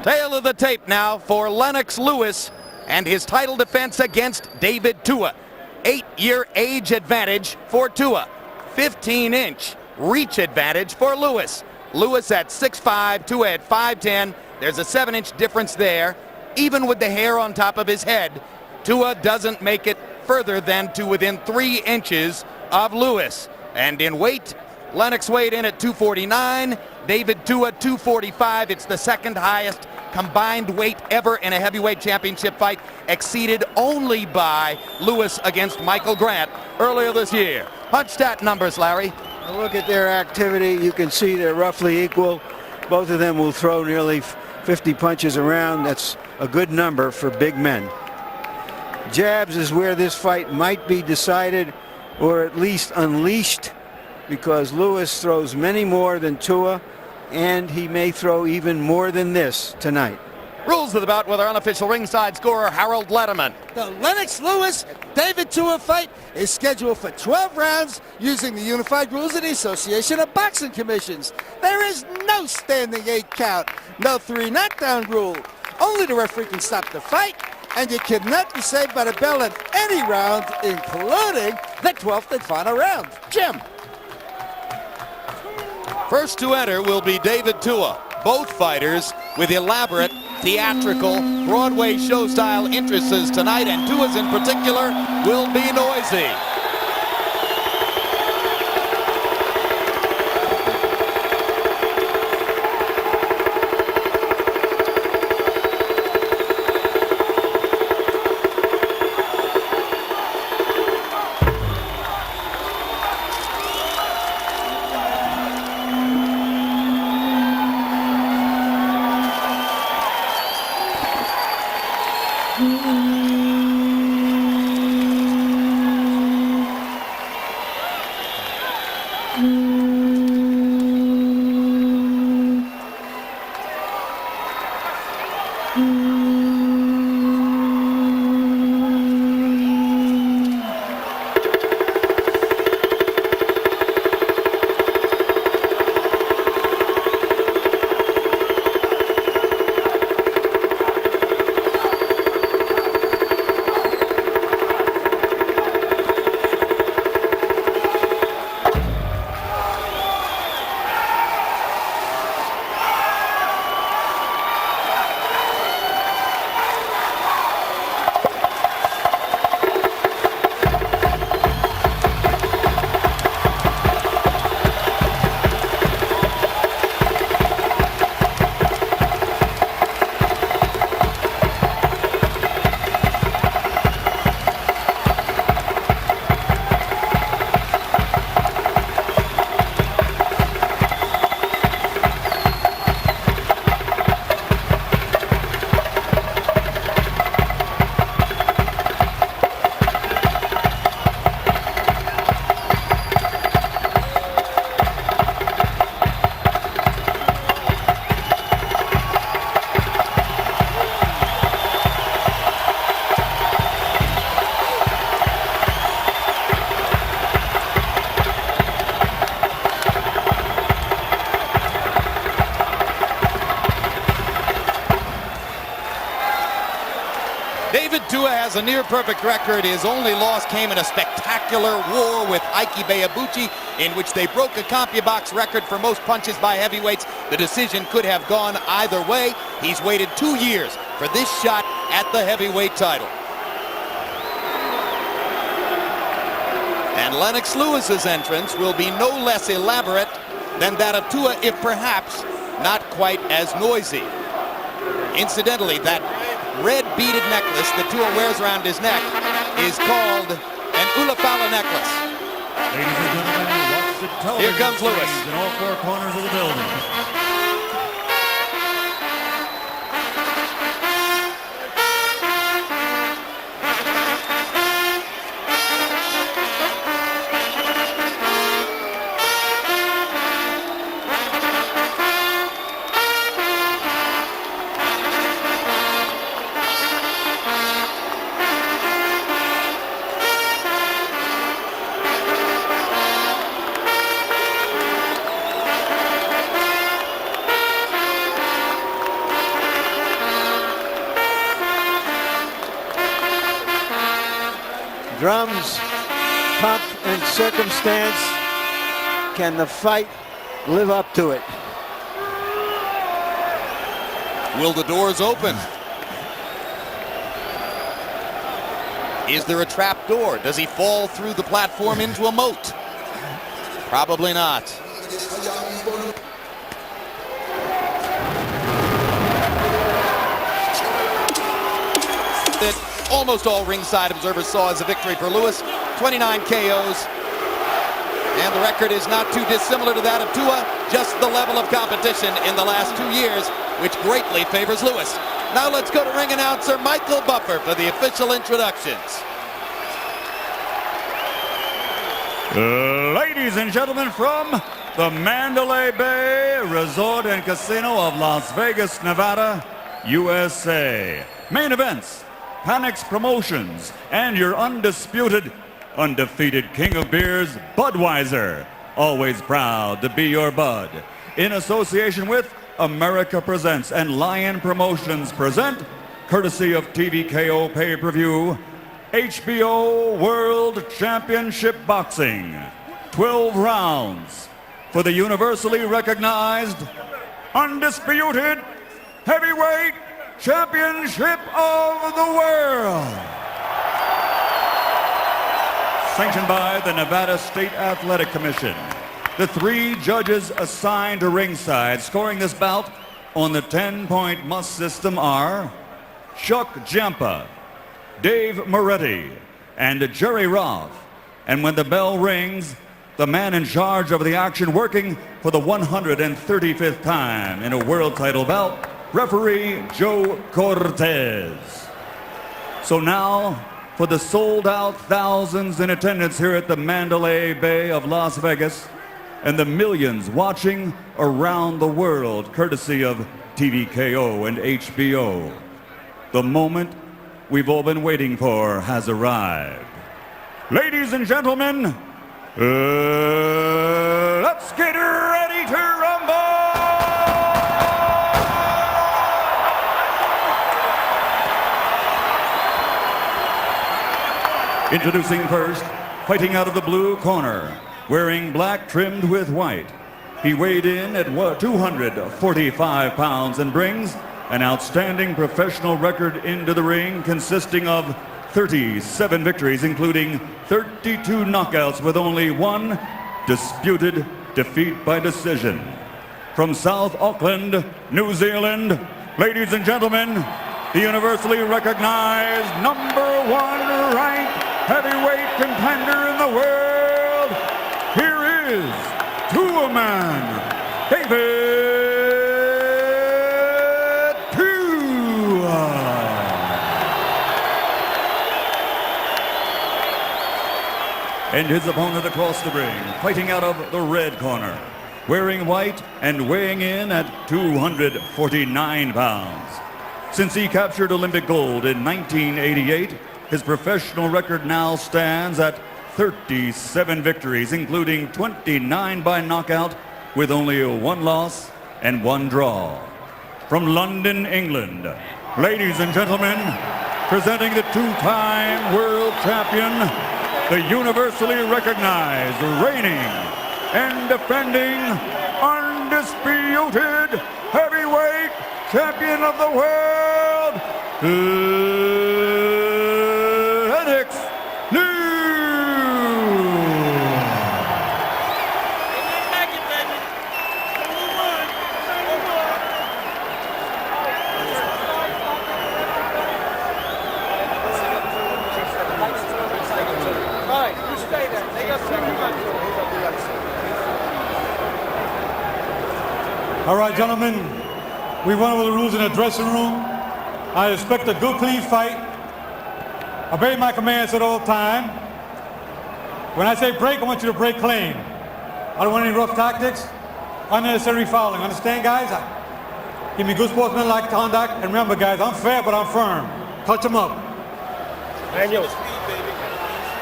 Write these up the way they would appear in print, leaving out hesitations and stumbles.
Tail of the tape now for Lennox Liwes and his title defense against David Tua. 8-year age advantage for Tua. 15-inch reach advantage for Liwes. Liwes at 6'5", Tua at 5'10". There's a 7-inch difference there. Even with the hair on top of his head, Tua doesn't make it further than to within 3 inches of Liwes. And in weight, Lennox weighed in at 249, David Tua 245. It's the second highest combined weight ever in a heavyweight championship fight, exceeded only by Liwes against Michael Grant earlier this year. Punch stat numbers, Larry. Look at their activity. You can see they're roughly equal. Both of them will throw nearly 50 punches around. That's a good number for big men. Jabs is where this fight might be decided, or at least unleashed, because Liwes throws many more than Tua, and he may throw even more than this tonight. Rules of the bout with our unofficial ringside scorer, Harold Letterman. The Lennox Liwes David Tua fight is scheduled for 12 rounds using the unified rules of the Association of Boxing Commissions. There is no standing 8 count, no 3 knockdown rule. Only the referee can stop the fight, and you cannot be saved by the bell in any round, including the 12th and final round. Jim. First to enter will be David Tua. Both fighters with elaborate, theatrical, Broadway show-style interests tonight, and Tua's in particular will be noisy. David Tua has a near-perfect record. His only loss came in a spectacular war with Ike Ibeabuchi, in which they broke a CompuBox record for most punches by heavyweights. The decision could have gone either way. He's waited 2 years for this shot at the heavyweight title. And Lennox Liwes' entrance will be no less elaborate than that of Tua, if perhaps not quite as noisy. Incidentally, that red beaded necklace that Tua wears around his neck is called an Ulafala necklace. Ladies and gentlemen, watch the television. Here comes Liwes. In all 4 corners of the building. Drums, pomp, and circumstance. Can the fight live up to it? Will the doors open? Is there a trap door? Does he fall through the platform into a moat? Probably not. That almost all ringside observers saw as a victory for Liwes. 29 KOs. And the record is not too dissimilar to that of Tua, just the level of competition in the last 2 years, which greatly favors Liwes. Now let's go to ring announcer Michael Buffer for the official introductions. Ladies and gentlemen, from the Mandalay Bay Resort and Casino of Las Vegas, Nevada, USA. Main events, Panics Promotions, and your undisputed, undefeated king of beers, Budweiser. Always proud to be your Bud. In association with America Presents and Lion Promotions present, courtesy of TVKO Pay-Per-View, HBO World Championship Boxing. 12 rounds for the universally recognized, undisputed heavyweight championship of the world. Sanctioned by the Nevada State Athletic Commission. The 3 judges assigned to ringside scoring this bout on the 10-point must system are Chuck Giampa, Dave Moretti, and Jerry Roth. And when the bell rings, the man in charge of the action, working for the 135th time in a world title bout, referee Joe Cortez. So now, for the sold-out thousands in attendance here at the Mandalay Bay of Las Vegas, and the millions watching around the world, courtesy of TVKO and HBO, the moment we've all been waiting for has arrived. Ladies and gentlemen, let's get ready to rumble! Introducing first, fighting out of the blue corner, wearing black trimmed with white. He weighed in at 245 pounds and brings an outstanding professional record into the ring consisting of 37 victories, including 32 knockouts with only 1 disputed defeat by decision. From South Auckland, New Zealand, ladies and gentlemen, the universally recognized #1 ranked heavyweight contender in the world, here is Tua-Man, David Tua. And his opponent across the ring, fighting out of the red corner, wearing white and weighing in at 249 pounds. Since he captured Olympic gold in 1988, his professional record now stands at 37 victories, including 29 by knockout, with only 1 loss and 1 draw. From London, England, ladies and gentlemen, presenting the 2-time world champion, the universally recognized, reigning, and defending, undisputed heavyweight champion of the world, Lennox. All right, gentlemen, we went over the rules in the dressing room. I expect a good, clean fight. Obey my commands at all time. When I say break, I want you to break clean. I don't want any rough tactics, unnecessary fouling. Understand, guys? Give me good sportsmanlike conduct. And remember, guys, I'm fair, but I'm firm. Touch them up.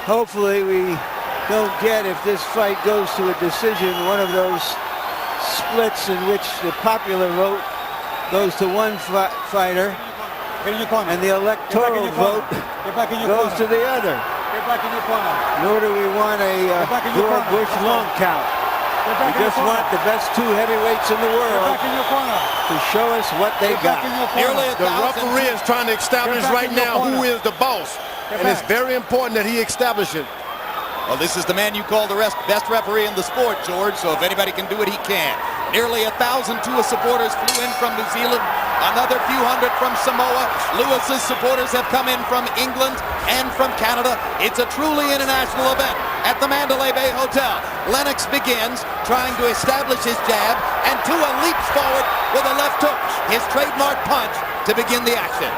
Hopefully we don't get, if this fight goes to a decision, one of those splits in which the popular vote goes to one fighter and the electoral vote goes to the other. Get back in your corner. Nor do we want a back in your George corner. Bush long count. Get back We in your just corner. want the best two heavyweights in the Get world back in your corner. to show us what they Get got. back in your corner. Nearly The referee is trying to establish Get back right in your now who corner. is the boss. Get And it's back. very important that he establish it. Well, this is the man you call the best referee in the sport, George, so if anybody can do it, he can. Nearly 1,000 Tua supporters flew in from New Zealand, another few hundred from Samoa. Lewis's supporters have come in from England and from Canada. It's a truly international event at the Mandalay Bay Hotel. Lennox begins trying to establish his jab, and Tua leaps forward with a left hook, his trademark punch, to begin the action.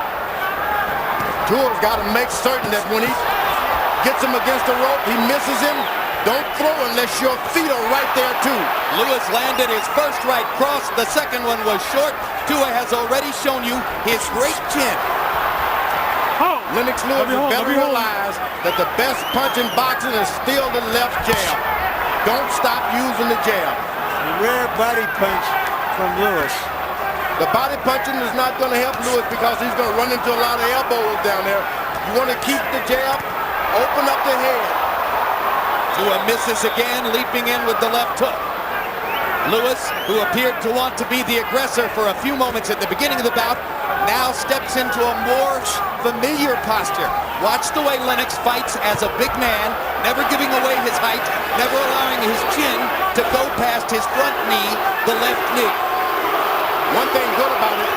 Tua's got to make certain that when he gets him against the rope, he misses him. Don't throw unless your feet are right there too. Lewis landed his first right cross. The second one was short. Tua has already shown you his great chin. Lennox Lewis better realize that the best punch in boxing is still the left jab. Don't stop using the jab. A rare body punch from Lewis. The body punching is not going to help Lewis because he's going to run into a lot of elbows down there. You want to keep the jab, open up the head. Tua misses again, leaping in with the left hook. Lewis, who appeared to want to be the aggressor for a few moments at the beginning of the bout, now steps into a more familiar posture. Watch the way Lennox fights as a big man, never giving away his height, never allowing his chin to go past his front knee, the left knee. One thing good about it,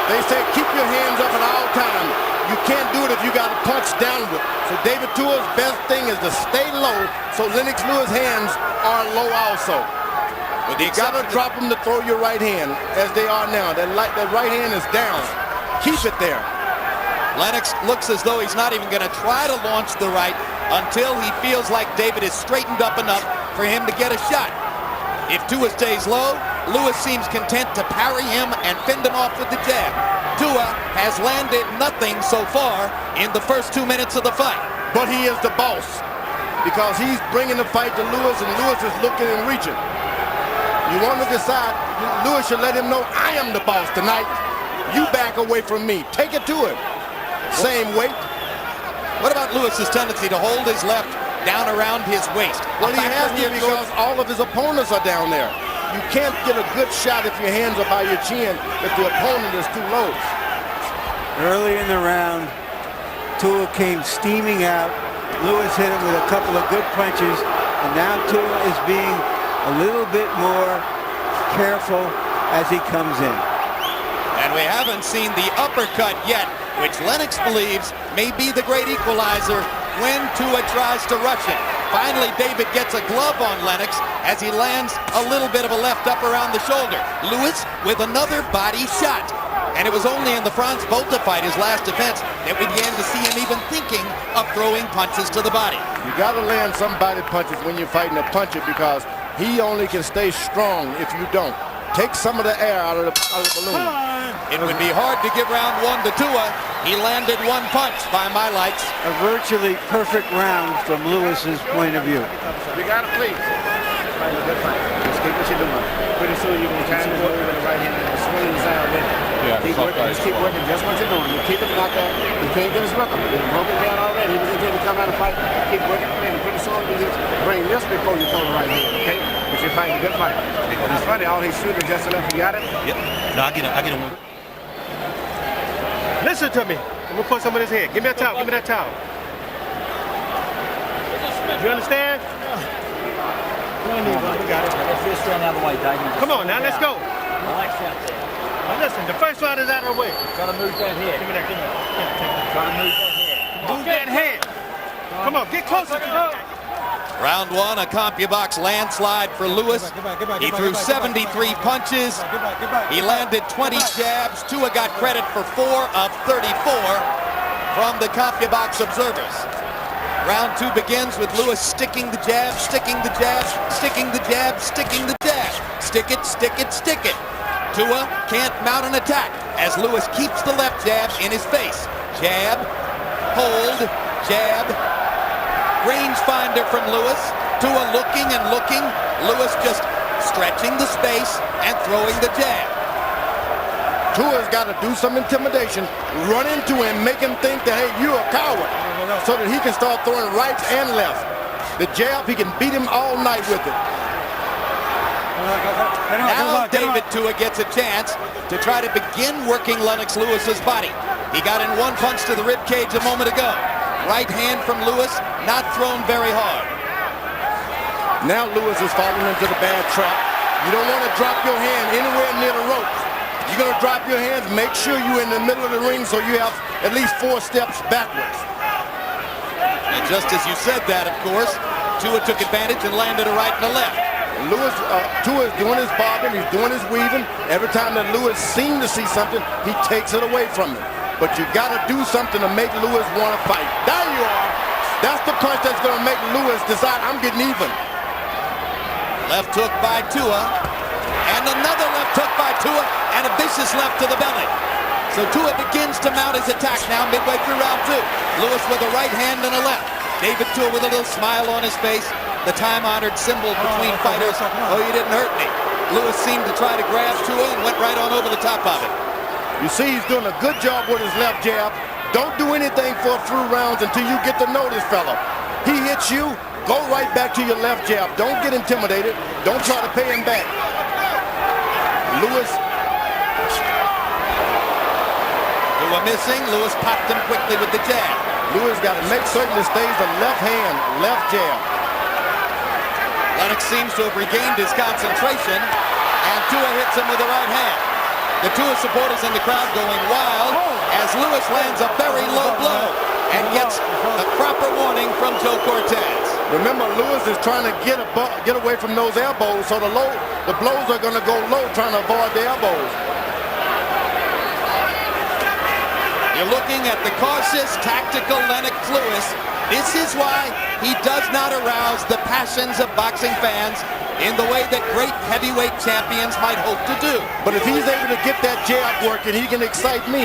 they say keep your hands up at all times. You can't do it if you got to punch downward. So David Tua's best thing is to stay low so Lennox Lewis' hands are low also. With the You got to exception drop them to throw your right hand as they are now. That right hand is down. Keep it there. Lennox looks as though he's not even going to try to launch the right until he feels like David is straightened up enough for him to get a shot. If Tua stays low, Lewis seems content to parry him and fend him off with the jab. Tua has landed nothing so far in the first 2 minutes of the fight. But he is the boss because he's bringing the fight to Lewis, and Lewis is looking and reaching. You want to decide, Lewis should let him know, I am the boss tonight. You back away from me. Take it to him. Same weight. What about Lewis's tendency to hold his left down around his waist? Well, he has to because all of his opponents are down there. You can't get a good shot if your hands are by your chin if the opponent is too low. Early in the round, Tua came steaming out. Lewis hit him with a couple of good punches, and now Tua is being a little bit more careful as he comes in. And we haven't seen the uppercut yet, which Lennox believes may be the great equalizer when Tua tries to rush it. Finally, David gets a glove on Lennox as he lands a little bit of a left up around the shoulder. Lewis with another body shot. And it was only in the Franz Botha fight, his last defense, that we began to see him even thinking of throwing punches to the body. You got to land some body punches when you're fighting a puncher because he only can stay strong if you don't. Take some of the air out of the balloon. It would be hard to give round one to Tua. He landed one punch by my lights. A virtually perfect round from Lewis's point of view. You got to please. Just keep what you're doing. Pretty soon you're going to keep working with the right hand and swing his out with it. Keep working, just keep working just what you're doing. You keep it like that. You can't get his rhythm. He's broken down already. He was intending to come out and fight. Keep working for him. Pretty soon you just bring this before you throw the right hand, okay? But you're fighting a good fight. It's funny, all he's shooting just enough. You got it? Yep. No, I get him. Listen to me. I'm going to put some in his head. Give me that towel. Give me that towel. You understand? Come on now, let's go. Now listen, the first round is out of the way. Gotta move that head. Give me that, give me that. Gotta move that head. Move that head. Come on, get closer. Round one, a CompuBox landslide for Lewis. He threw 73 punches. He landed 20 jabs. Tua got credit for 4 of 34 from the CompuBox observers. Round two begins with Lewis sticking the jab, sticking the jab, sticking the jab, sticking the jab. Stick it, stick it, stick it. Tua can't mount an attack as Lewis keeps the left jab in his face. Jab, hold, jab. Rangefinder from Lewis. Tua looking and looking. Lewis just stretching the space and throwing the jab. Tua's got to do some intimidation, run into him, make him think that, hey, you're a coward, so that he can start throwing rights and lefts. The jab, he can beat him all night with it. Now David Tua gets a chance to try to begin working Lennox Lewis's body. He got in one punch to the rib cage a moment ago. Right hand from Liwes, not thrown very hard. Now Liwes is falling into the bad trap. You don't want to drop your hand anywhere near the ropes. You're going to drop your hands, make sure you're in the middle of the ring so you have at least 4 steps backwards. And just as you said that, of course, Tua took advantage and landed a right and a left. Tua is doing his bobbing, he's doing his weaving. Every time that Liwes seems to see something, he takes it away from him. But you got to do something to make Liwes want to fight. There you are. That's the punch that's going to make Liwes decide, I'm getting even. Left hook by Tua, and another left hook by Tua, and a vicious left to the belly. So Tua begins to mount his attack now midway through round 2. Liwes with a right hand and a left. David Tua with a little smile on his face. The time-honored symbol between fighters. Oh, you didn't hurt me. Liwes seemed to try to grab Tua and went right on over the top of it. You see he's doing a good job with his left jab. Don't do anything for a few rounds until you get to know this fella. He hits you, go right back to your left jab. Don't get intimidated. Don't try to pay him back. Liwes. Tua missing. Liwes popped him quickly with the jab. Liwes got to make certain it stays the left hand, left jab. Lennox seems to have regained his concentration, and Tua hits him with the right hand. The Tua supporters in the crowd going wild as Liwes lands a very low blow and gets a proper warning from Joe Cortez. Remember, Liwes is trying to get away from those elbows, so the blows are going to go low, trying to avoid the elbows. You're looking at the cautious, tactical Lennox Liwes. This is why he does not arouse the passions of boxing fans in the way that great heavyweight champions might hope to do. But if he's able to get that jab working, he can excite me.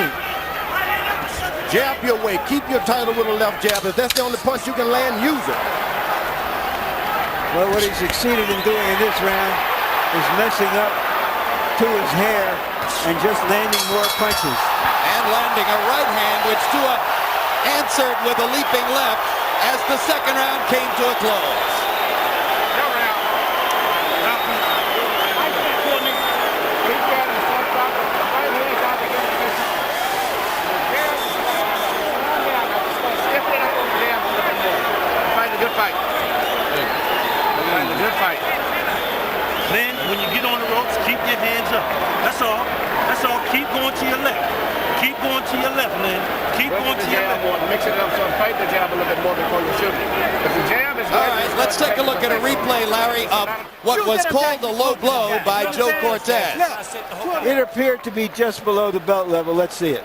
Jab your way. Keep your title with a left jab. If that's the only punch you can land, use it. Well, what he succeeded in doing in this round is messing up Tua's hair and just landing more punches. And landing a right hand, which Tua answered with a leaping left as the second round came to a close. Good fight. Man, when you get on the ropes, keep your hands up. That's all. That's all. Keep going to your left. Keep going to your left, man. Keep going to your left. Mix it up, so fight the jab a little bit more before you shoot it. If the jab is all right, let's take a look at a replay, Larry, of what was called a low blow by Joe Cortez. It appeared to be just below the belt level. Let's see it.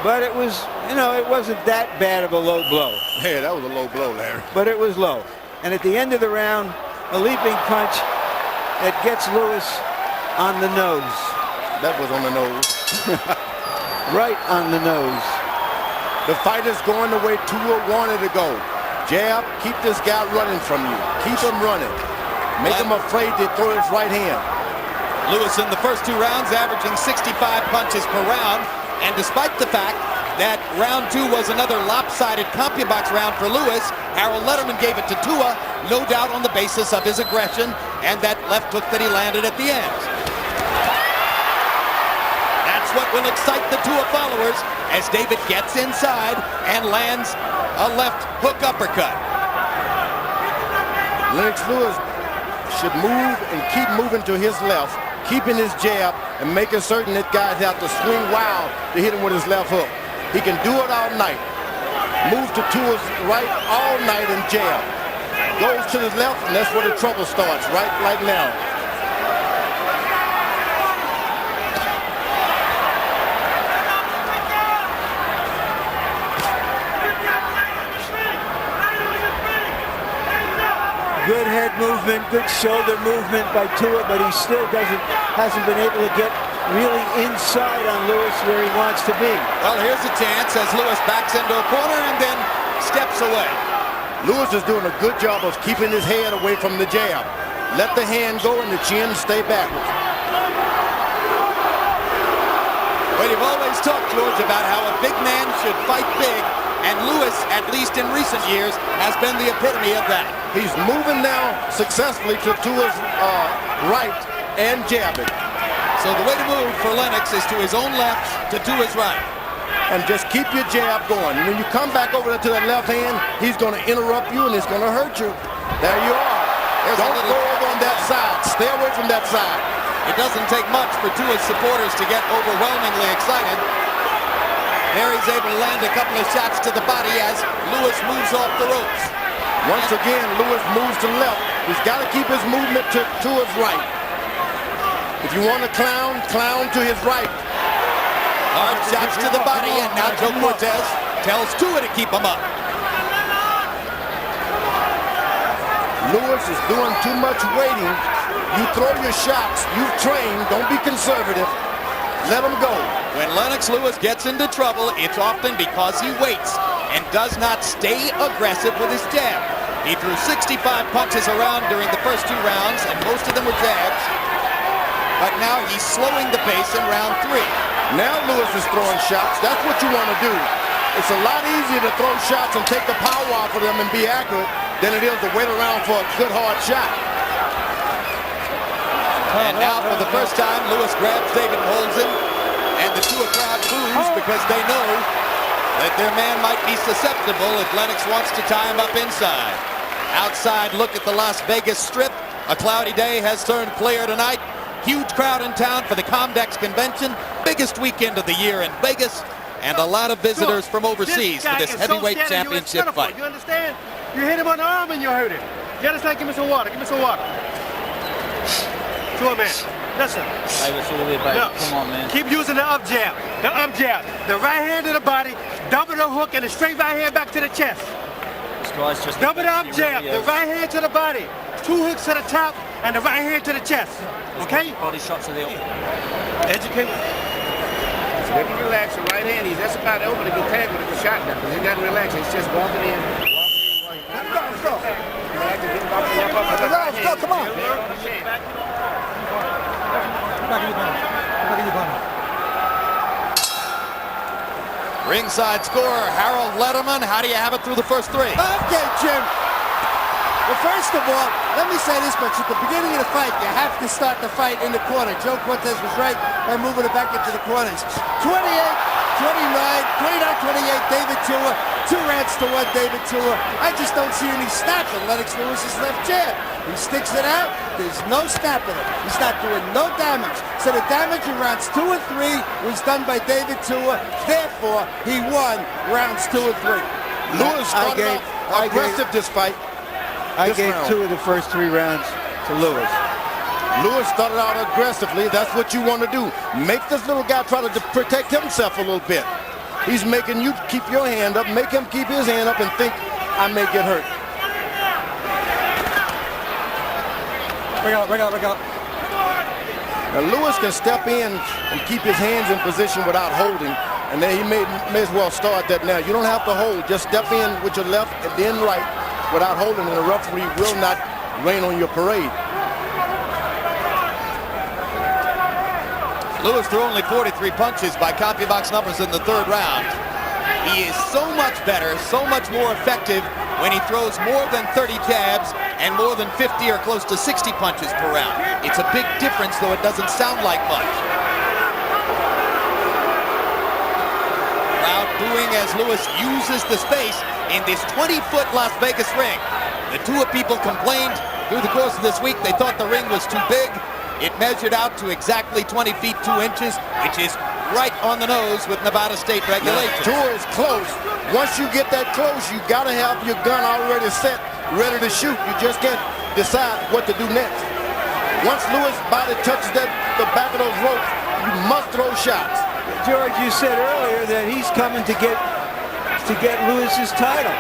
But it was, it wasn't that bad of a low blow. Yeah, that was a low blow, Larry. But it was low. And at the end of the round, a leaping punch that gets Liwes on the nose. That was on the nose. Right on the nose. The fight is going the way Tua wanted to go. Jab, keep this guy running from you. Keep him running. Make him afraid to throw his right hand. Liwes in the first 2 rounds averaging 65 punches per round. And despite the fact that round 2 was another lopsided CompuBox round for Liwes, Harold Letterman gave it to Tua, no doubt on the basis of his aggression and that left hook that he landed at the end. That's what will excite the Tua followers as David gets inside and lands a left hook uppercut. Lennox Liwes should move and keep moving to his left, keeping his jab and making certain that guys have to swing wild to hit him with his left hook. He can do it all night. Move to Tua's right all night and jab. Goes to his left, and that's where the trouble starts, right like now. Good head movement, good shoulder movement by Tua, but he still hasn't been able to get really inside on Liwes where he wants to be. Well, here's a chance as Liwes backs into a corner and then steps away. Liwes is doing a good job of keeping his head away from the jab. Let the hand go and the chin stay backwards. always talked, George, about how a big man should fight big, and Liwes, at least in recent years, has been the epitome of that. He's moving now successfully to his right and jabbing. So the way to move for Lennox is to his own left, to his right. And just keep your jab going. When you come back over to that left hand, he's going to interrupt you and it's going to hurt you. There you are. Don't go over on that side. Stay away from that side. It doesn't take much for Tua's supporters to get overwhelmingly excited. There he's able to land a couple of shots to the body as Liwes moves off the ropes. Once again, Liwes moves to the left. He's got to keep his movement to his right. If you want to clown to his right. Hard shots to the body, and now Joe Cortez tells Tua to keep him up. Liwes is doing too much waiting. You throw your shots. You've trained. Don't be conservative. Let him go. When Lennox Liwes gets into trouble, it's often because he waits and does not stay aggressive with his jab. He threw 65 punches around during the first 2 rounds, and most of them were jabs. But now he's slowing the pace in round 3. Now Liwes is throwing shots. That's what you want to do. It's a lot easier to throw shots and take the power off of them and be accurate than it is to wait around for a good hard shot. And now for the first time, Liwes grabs David and holds him. And the Tua crowd boos because they know that their man might be susceptible if Lennox wants to tie him up inside. Outside look at the Las Vegas Strip. A cloudy day has turned clear tonight. Huge crowd in town for the Comdex convention. Biggest weekend of the year in Vegas. And a lot of visitors from overseas for this heavyweight championship fight. You understand? You hit him on the arm and you hurt him. You understand? Give me some water. Give me some water. Tua, man. Listen. Look, come on, man. Keep using the up jab. The up jab. The right hand to the body. Double the hook and the straight right hand back to the chest. This guy's just Double the up jab. The right hand to the body. 2 hooks to the top and the right hand to the chest. Okay? Body shots are the Educate. So let me relax your right hand. He's just about over to get tagged with a shot now because he doesn't relax. He's just walking in. Let's go. Let's go. Come on. Ringside scorer Harold Letterman. How do you have it through the first 3? Okay, Jim. Well, first of all, let me say this much. At the beginning of the fight, you have to start the fight in the corner. Joe Cortez was right by moving it back into the corners. 28, 29, 28, David Tua. 2 rounds to 1, David Tua. I just don't see any snap in Lennox Liwes' left jab. He sticks it out. There's no snap in it. He's not doing no damage. So the damage in rounds 2 and 3 was done by David Tua. Therefore, he won rounds 2 and 3. Liwes started off aggressive this fight. I gave 2 of the first 3 rounds to Liwes. Liwes started out aggressively. That's what you want to do. Make this little guy try to protect himself a little bit. He's making you keep your hand up. Make him keep his hand up and think, I may get hurt. Bring out. Now Liwes can step in and keep his hands in position without holding. And then he may as well start that now. You don't have to hold. Just step in with your left and then right without holding, and the referee will not rain on your parade. Liwes threw only 43 punches by copy box numbers in the 3rd round. He is so much better, so much more effective when he throws more than 30 jabs and more than 50 or close to 60 punches per round. It's a big difference, though it doesn't sound like much. Crowd booing as Liwes uses the space in this 20-foot Las Vegas ring. The Tua people complained through the course of this week. They thought the ring was too big. It measured out to exactly 20 feet 2 inches, which is right on the nose with Nevada state regulations. Tua is close. Once you get that close, you got to have your gun already set, ready to shoot. You just can't decide what to do next. Once Liwes' body touches the back of those ropes, you must throw shots. George, you said earlier that he's coming to get Liwes' title.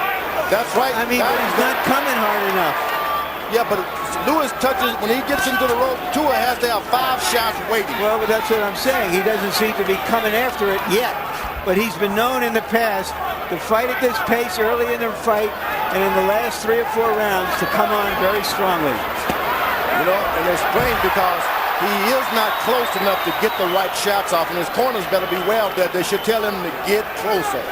That's right. I mean, but he's not coming hard enough. Yeah, but Liwes touches, when he gets into the rope, Tua has to have 5 shots waiting. Well, but that's what I'm saying. He doesn't seem to be coming after it yet. But he's been known in the past to fight at this pace early in the fight and in the last 3 or 4 rounds to come on very strongly. You know, and it's strange because he is not close enough to get the right shots off, and his corners better beware of that. They should tell him to get closer.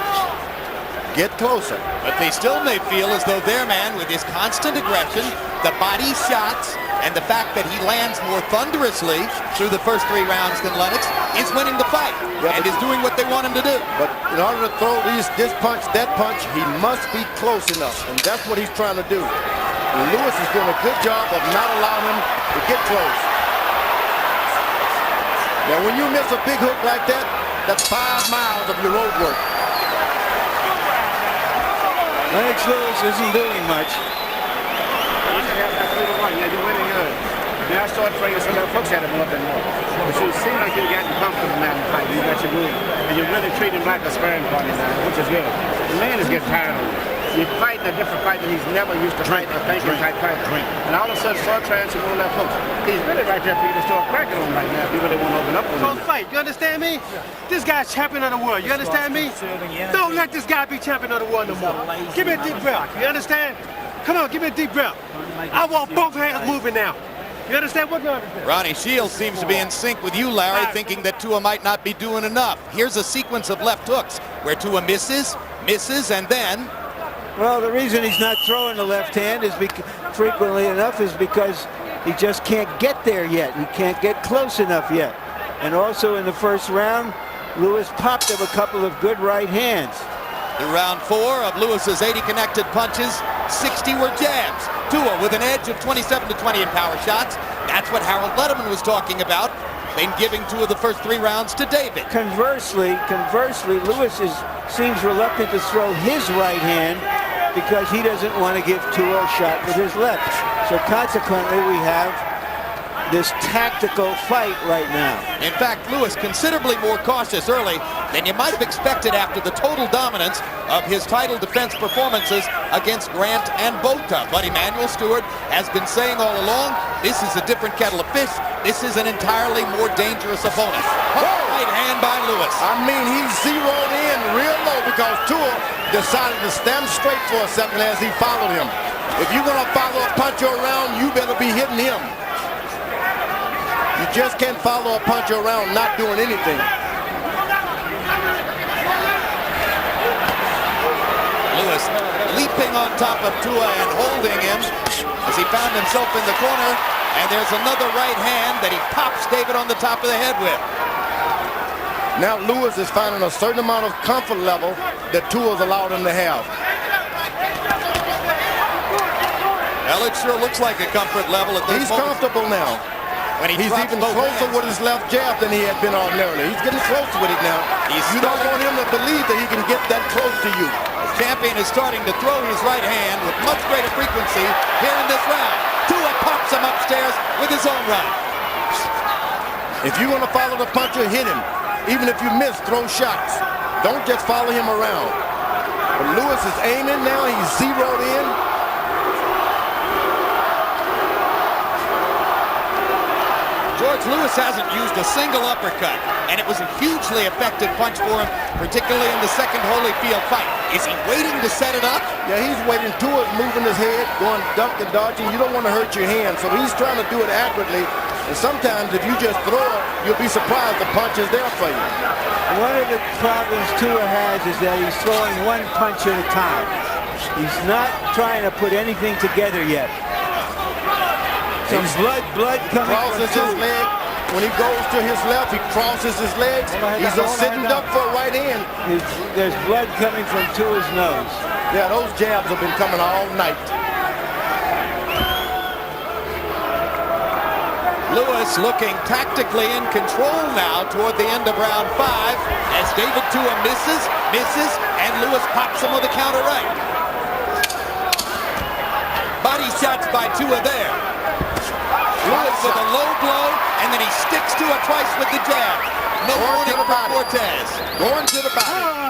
Get closer. But they still may feel as though their man, with his constant aggression, the body shots, and the fact that he lands more thunderously through the first 3 rounds than Lennox, is winning the fight and is doing what they want him to do. But in order to throw this punch, that punch, he must be close enough, and that's what he's trying to do. And Liwes is doing a good job of not allowing him to get close. Now, when you miss a big hook like that, that's 5 miles of your road work. Lennox Liwes isn't doing much. Yeah, you're winning good. Now I started bringing some other folks at him a little bit more. But you seem like you're getting comfortable now in the fight. You got your move. And you're really treating him like a sparring partner now, which is good. The man is getting tired of it. You're fighting a different fight that he's never used to fight, a thinking type fighter. And all of a sudden, start trying to move that folks. He's really right there for you to start cracking on right now if you really want to open up on him. Close fight, you understand me? This guy's champion of the world, you understand me? Don't let this guy be champion of the world no more. Give me a deep breath, you understand? Come on, give me a deep breath. I want both hands moving now. You understand? What do you understand? Ronnie Shields seems to be in sync with you, Larry, thinking that Tua might not be doing enough. Here's a sequence of left hooks where Tua misses, and then... Well, the reason he's not throwing the left hand is frequently enough is because he just can't get there yet. He can't get close enough yet. And also in the first round, Liwes popped him a couple of good right hands. In round 4 of Lewis's 80 connected punches, 60 were jabs. Tua with an edge of 27-20 in power shots. That's what Harold Letterman was talking about. Been giving Tua the first 3 rounds to David. Conversely, Liwes seems reluctant to throw his right hand because he doesn't want to give Tua a shot with his left. So consequently, we have this tactical fight right now. In fact, Liwes considerably more cautious early than you might have expected after the total dominance of his title defense performances against Grant and Bota. But Emmanuel Stewart has been saying all along, this is a different kettle of fish. This is an entirely more dangerous opponent. Right hand by Liwes. I mean, he zeroed in real low because Tua decided to stand straight for a second as he followed him. If you're going to follow a puncher around, you better be hitting him. You just can't follow a puncher around not doing anything. Liwes leaping on top of Tua and holding him as he found himself in the corner. And there's another right hand that he pops David on the top of the head with. Now Liwes is finding a certain amount of comfort level that Tua's allowed him to have. Well, it sure looks like a comfort level at this moment. He's comfortable now. When he's even closer with his left jab than he had been ordinarily. He's getting close with it now. You don't want him to believe that he can get that close to you. The champion is starting to throw his right hand with much greater frequency here in this round. Tua pops him upstairs with his own right. If you want to follow the puncher, hit him. Even if you miss, throw shots. Don't just follow him around. But Liwes is aiming now. He's zeroed in. George Liwes hasn't used a single uppercut, and it was a hugely effective punch for him, particularly in the second Holyfield fight. Is he waiting to set it up? Yeah, he's waiting. Tua's moving his head, going duck and dodging. You don't want to hurt your hand, so he's trying to do it accurately. And sometimes if you just throw it, you'll be surprised the punch is there for you. One of the problems Tua has is that he's throwing one punch at a time. He's not trying to put anything together yet. Some blood coming crosses his leg. When he goes to his left, he crosses his legs. He's a sitting duck for a right hand. There's blood coming from Tua's nose. Yeah, those jabs have been coming all night. Liwes looking tactically in control now toward the end of round 5 as David Tua misses, and Liwes pops him with a counter right. Body shots by Tua there. Liwes with a low blow, and then he sticks Tua twice with the jab. No warning for Cortez. Going to the body.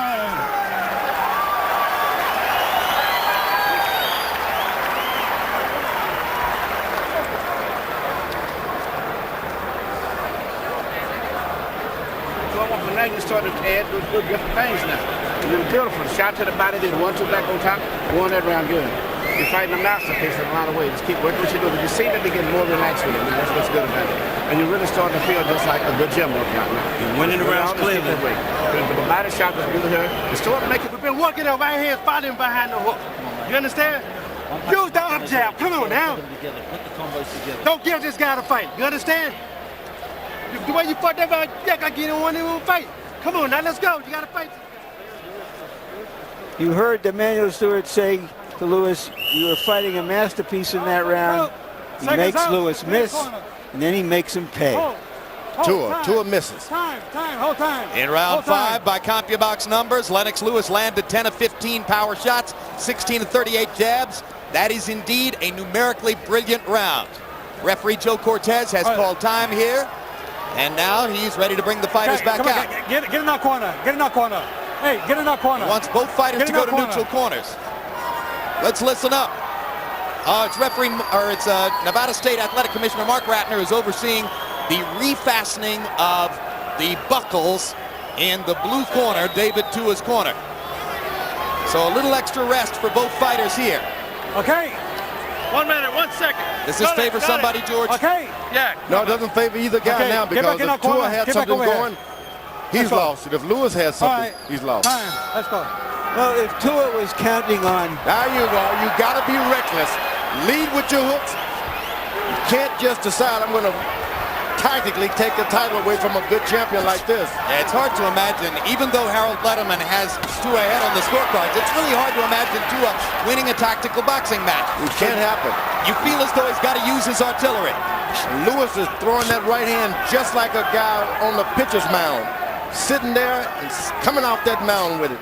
Now you started to add those good different things now. It's been beautiful. Shot to the body, did 1-2 back on top, won that round good. You're fighting a masterpiece in a lot of ways. Just keep working what you're doing. But you seem to be getting more relaxed with it. That's what's good about it. and you're really starting to feel just like a good gym workout. You're winning the rounds clearly. The body shot was really here. It's starting to make it. We've been working our right hands, fighting behind the hook. You understand? Use the up jab. Come on now. Put the combos together. Don't give this guy a fight. You understand? The way you fought that guy, I get in one fight. Come on now, let's go. You got to fight. You heard Emmanuel Stewart say to Liwes, you were fighting a masterpiece in that round. He makes Liwes miss, and then he makes him pay. Tua misses. Hold time. In round 5, by CompuBox numbers, Lennox Liwes landed 10 of 15 power shots, 16 of 38 jabs. That is indeed a numerically brilliant round. Referee Joe Cortez has called time here, and now he's ready to bring the fighters back out. Get in that corner. Get in that corner. Hey, get in that corner. He wants both fighters to go to neutral corners. Let's listen up. It's Nevada State Athletic Commissioner Mark Ratner is overseeing the refastening of the buckles in the blue corner, David Tua's corner. So a little extra rest for both fighters here. Okay. 1 minute, 1 second. Does this favor somebody, George? Okay. Yeah. No, it doesn't favor either guy now, because if Tua had something going, he's lost. If Liwes has something, he's lost. Time. Let's go. Well, if Tua was counting on... There you go. You got to be reckless. Lead with your hooks. You can't just decide, I'm going to tactically take the title away from a good champion like this. Yeah, it's hard to imagine, even though Harold Letterman has Tua ahead on the scorecards, it's really hard to imagine Tua winning a tactical boxing match. It can't happen. You feel as though he's got to use his artillery. Liwes is throwing that right hand just like a guy on the pitcher's mound. Sitting there and coming off that mound with it.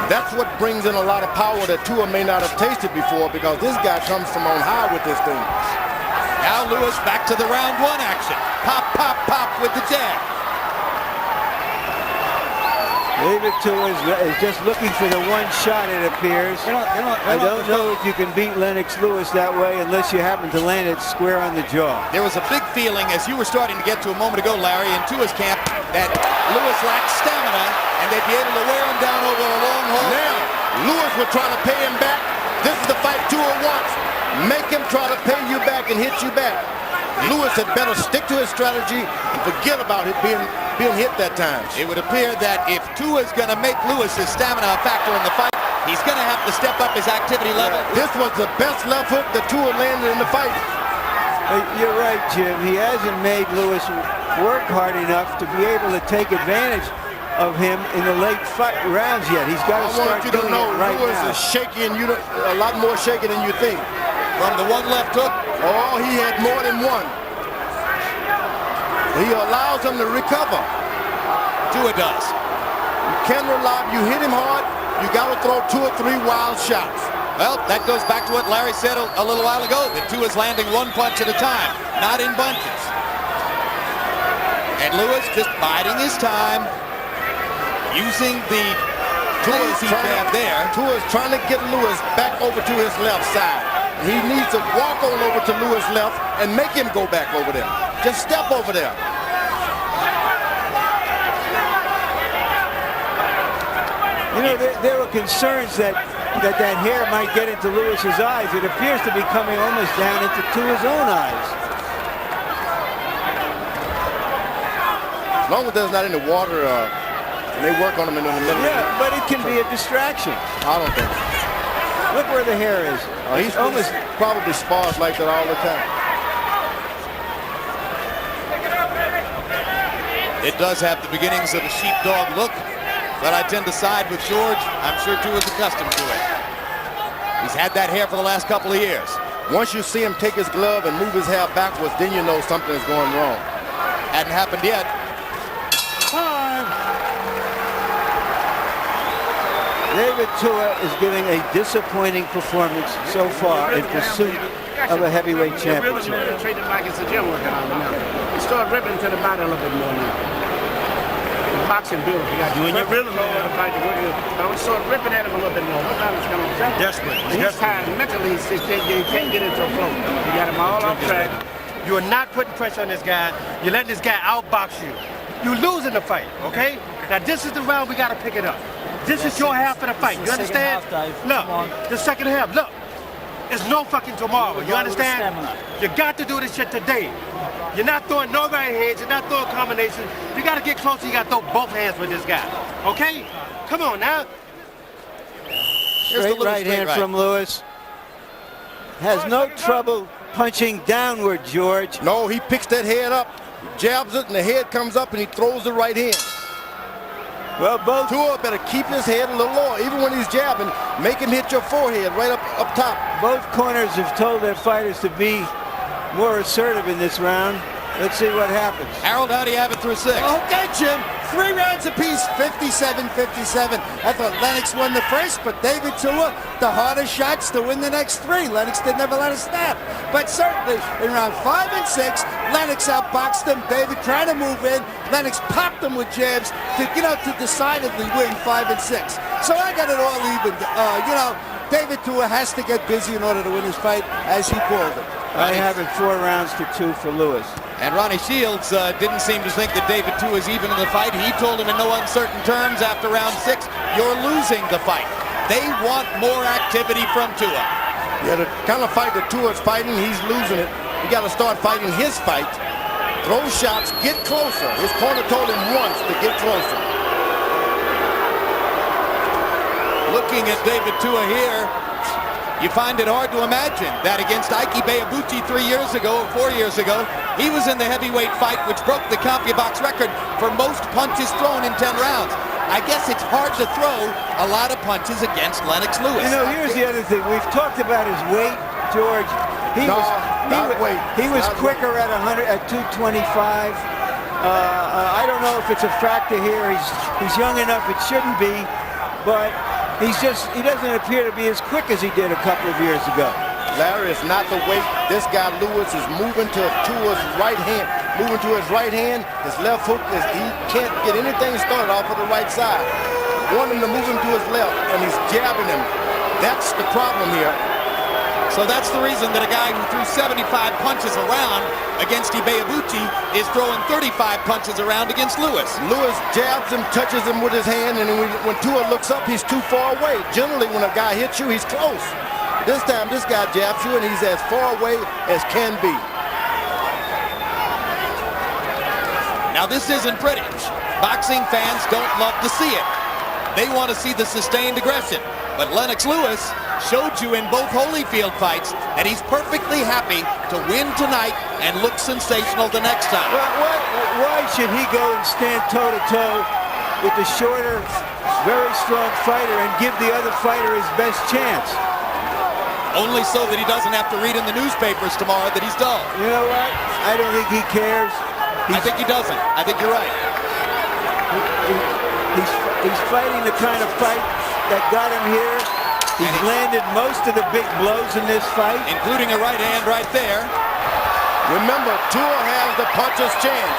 That's what brings in a lot of power that Tua may not have tasted before, because this guy comes from on high with this thing. Now Liwes back to the round 1 action. Pop, pop, pop with the jab. David Tua is just looking for the one shot, it appears. I don't know if you can beat Lennox Liwes that way unless you happen to land it square on the jaw. There was a big feeling, as you were starting to get to a moment ago, Larry, in Tua's camp, that Liwes lacked stamina and they'd be able to wear him down over a long haul. Now, Liwes will try to pay him back. This is the fight Tua wants. Make him try to pay you back and hit you back. Liwes had better stick to his strategy and forget about it being hit that time. It would appear that if Tua's going to make Liwes' stamina a factor in the fight, he's going to have to step up his activity level. This was the best left hook that Tua landed in the fight. You're right, Jim. He hasn't made Liwes work hard enough to be able to take advantage of him in the late fight rounds yet. He's got to start doing it right Liwes now. is shaky, and a lot more shaky than you think. From the one left hook. Oh, he had more than one. He allows him to recover. Tua does. You can't rely. You hit him hard, you got to throw 2 or 3 wild shots. Well, that goes back to what Larry said a little while ago, that Tua's landing 1 punch at a time, not in bunches. And Liwes just biding his time, using the tools he had there. Tua's trying to get Liwes back over to his left side. He needs to walk on over to Liwes' left and make him go back over there. Just step over there. You know, there were concerns that hair might get into Liwes' eyes. It appears to be coming almost down into Tua's own eyes. As long as there's not any water, and they work on him in the middle. Yeah, but it can be a distraction. I don't think so. Look where the hair is. He's almost probably spars like that all the time. It does have the beginnings of a sheepdog look, but I tend to side with George. I'm sure Tua's accustomed to it. He's had that hair for the last couple of years. Once you see him take his glove and move his hair backwards, then you know something is going wrong. Hadn't happened yet. David Tua is giving a disappointing performance so far in pursuit of a heavyweight championship. Treat it like it's a gym workout now. You start ripping to the body a little bit more now. The boxing beautiful. You got to do it really low to fight. Don't start ripping at him a little bit more. What time is coming? Desperate. He's tired mentally. He can't get into a flow. You got him all off track. You are not putting pressure on this guy. You're letting this guy outbox you. You're losing the fight, okay? Now this is the round we got to pick it up. This is your half of the fight. You understand? Look, the second half. Look, It's no fucking tomorrow. You understand? You got to do this shit today. You're not throwing no right hands. You're not throwing combinations. You got to get closer. You got to throw both hands with this guy. Okay? Come on now. Straight right hand from Liwes. Has no trouble punching downward, George. No, he picks that head up, jabs it, and the head comes up, and he throws the right hand. Well, both Tua better keep his head a little lower, even when he's jabbing. Make him hit your forehead right up top. both corners have told their fighters to be more assertive in this round. Let's see what happens. Harold, how do you have it through 6? Okay, Jim. 3 rounds apiece, 57-57. I thought Lennox won the first, but David Tua, the hardest shots to win the next 3. Lennox did never let us snap. But certainly, in round 5 and 6, Lennox outboxed him. David trying to move in. Lennox popped him with jabs to decidedly win 5 and 6. So I got it all even. David Tua has to get busy in order to win his fight, as he called it. I have it 4 rounds to 2 for Liwes. And Ronnie Shields didn't seem to think that David Tua is even in the fight. He told him in no uncertain terms after round 6, you're losing the fight. They want more activity from Tua. Yeah, the kind of fight that Tua's fighting, he's losing it. You got to start fighting his fight. Throw shots, get closer. His corner told him once to get closer. Looking at David Tua here, you find it hard to imagine that against Ike Beabuchi 3 years ago, or 4 years ago, he was in the heavyweight fight which broke the CompuBox record for most punches thrown in 10 rounds. I guess it's hard to throw a lot of punches against Lennox Liwes. You know, here's the other thing. We've talked about his weight, George. He was quicker at 225. I don't know if it's a factor here. He's young enough, it shouldn't be, but he doesn't appear to be as quick as he did a couple of years ago. Larry, it's not the weight. This guy Liwes is moving to Tua's right hand. Moving to his right hand. His left hook, he can't get anything started off of the right side. Want him to move him to his left, and he's jabbing him. That's the problem here. So that's the reason that a guy who threw 75 punches around against Ibeabuchi is throwing 35 punches around against Liwes. Liwes jabs him, touches him with his hand, and when Tua looks up, he's too far away. Generally, when a guy hits you, he's close. This time, this guy jabs you, and he's as far away as can be. Now, this isn't pretty. Boxing fans don't love to see it. They want to see the sustained aggression. But Lennox Liwes showed you in both Holyfield fights that he's perfectly happy to win tonight and look sensational the next time. Why should he go and stand toe-to-toe with the shorter, very strong fighter and give the other fighter his best chance? Only so that he doesn't have to read in the newspapers tomorrow that he's dull. You know what? I don't think he cares. I think he doesn't. I think you're right. He's fighting the kind of fight that got him here. He's landed most of the big blows in this fight, including a right hand right there. Remember, Tua has the puncher's chance.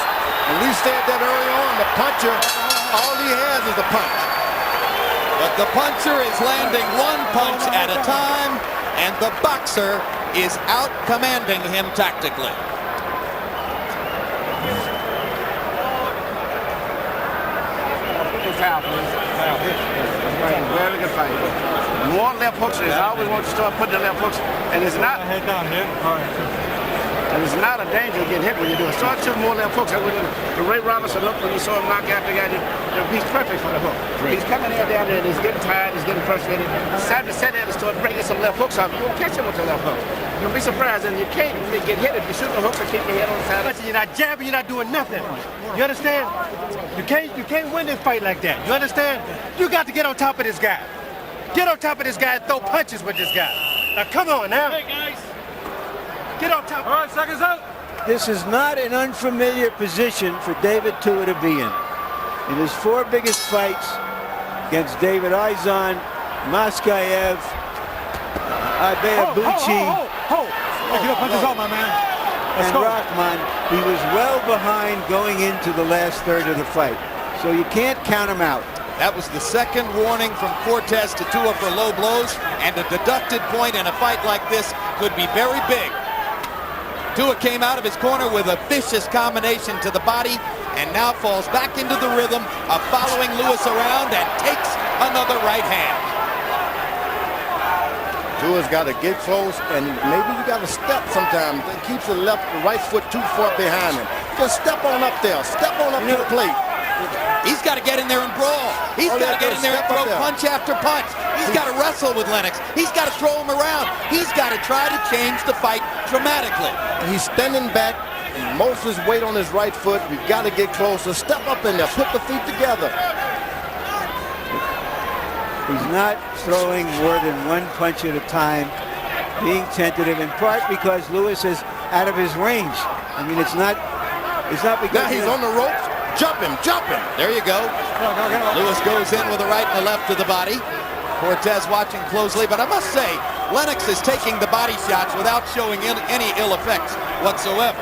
And we said that early on, the puncher, all he has is a punch. But the puncher is landing one punch at a time, and the boxer is out commanding him tactically. Very good fight. More left hooks. I always want to start putting the left hooks, and it's not. Head down here. All right. And it's not a danger to get hit when you do it. Start shooting more left hooks. The Ray Robinson look when you saw him knock out the guy. He's perfect for the hook. Great. He's coming in down there and he's getting tired. He's getting frustrated. It's time to sit there and start breaking some left hooks off. You'll catch him with the left hook. You'll be surprised, and you can't get hit if you shoot the hooks and keep your head on the side. You're not jabbing, you're not doing nothing. You understand? You can't win this fight like that. You understand? You got to get on top of this guy. Get on top of this guy and throw punches with this guy. Now come on now. Hey guys. Get on top. All right, seconds out. This is not an unfamiliar position for David Tua to be in. In his 4 biggest fights against David Izon, Moskayev, Ibeabuchi, and Rahman, he was well behind going into the last third of the fight. So you can't count him out. That was the second warning from Cortez to Tua for low blows, and a deducted point in a fight like this could be very big. Tua came out of his corner with a vicious combination to the body and now falls back into the rhythm of following Liwes around and takes another right hand. Tua's got to get close, and maybe you got to step sometimes. It keeps the right foot too far behind him. Just step on up there. Step on up to the plate. He's got to get in there and brawl. He's got to get in there and throw punch after punch. He's got to wrestle with Lennox. He's got to throw him around. He's got to try to change the fight dramatically. He's standing back. Most of his weight on his right foot. You've got to get closer. Step up in there. Put the feet together. He's not throwing more than one punch at a time, being tentative, in part because Liwes is out of his range. I mean, it's not because now he's on the ropes. Jump him, jump him. There you go. Liwes goes in with the right and the left to the body. Cortez watching closely, but I must say, Lennox is taking the body shots without showing any ill effects whatsoever.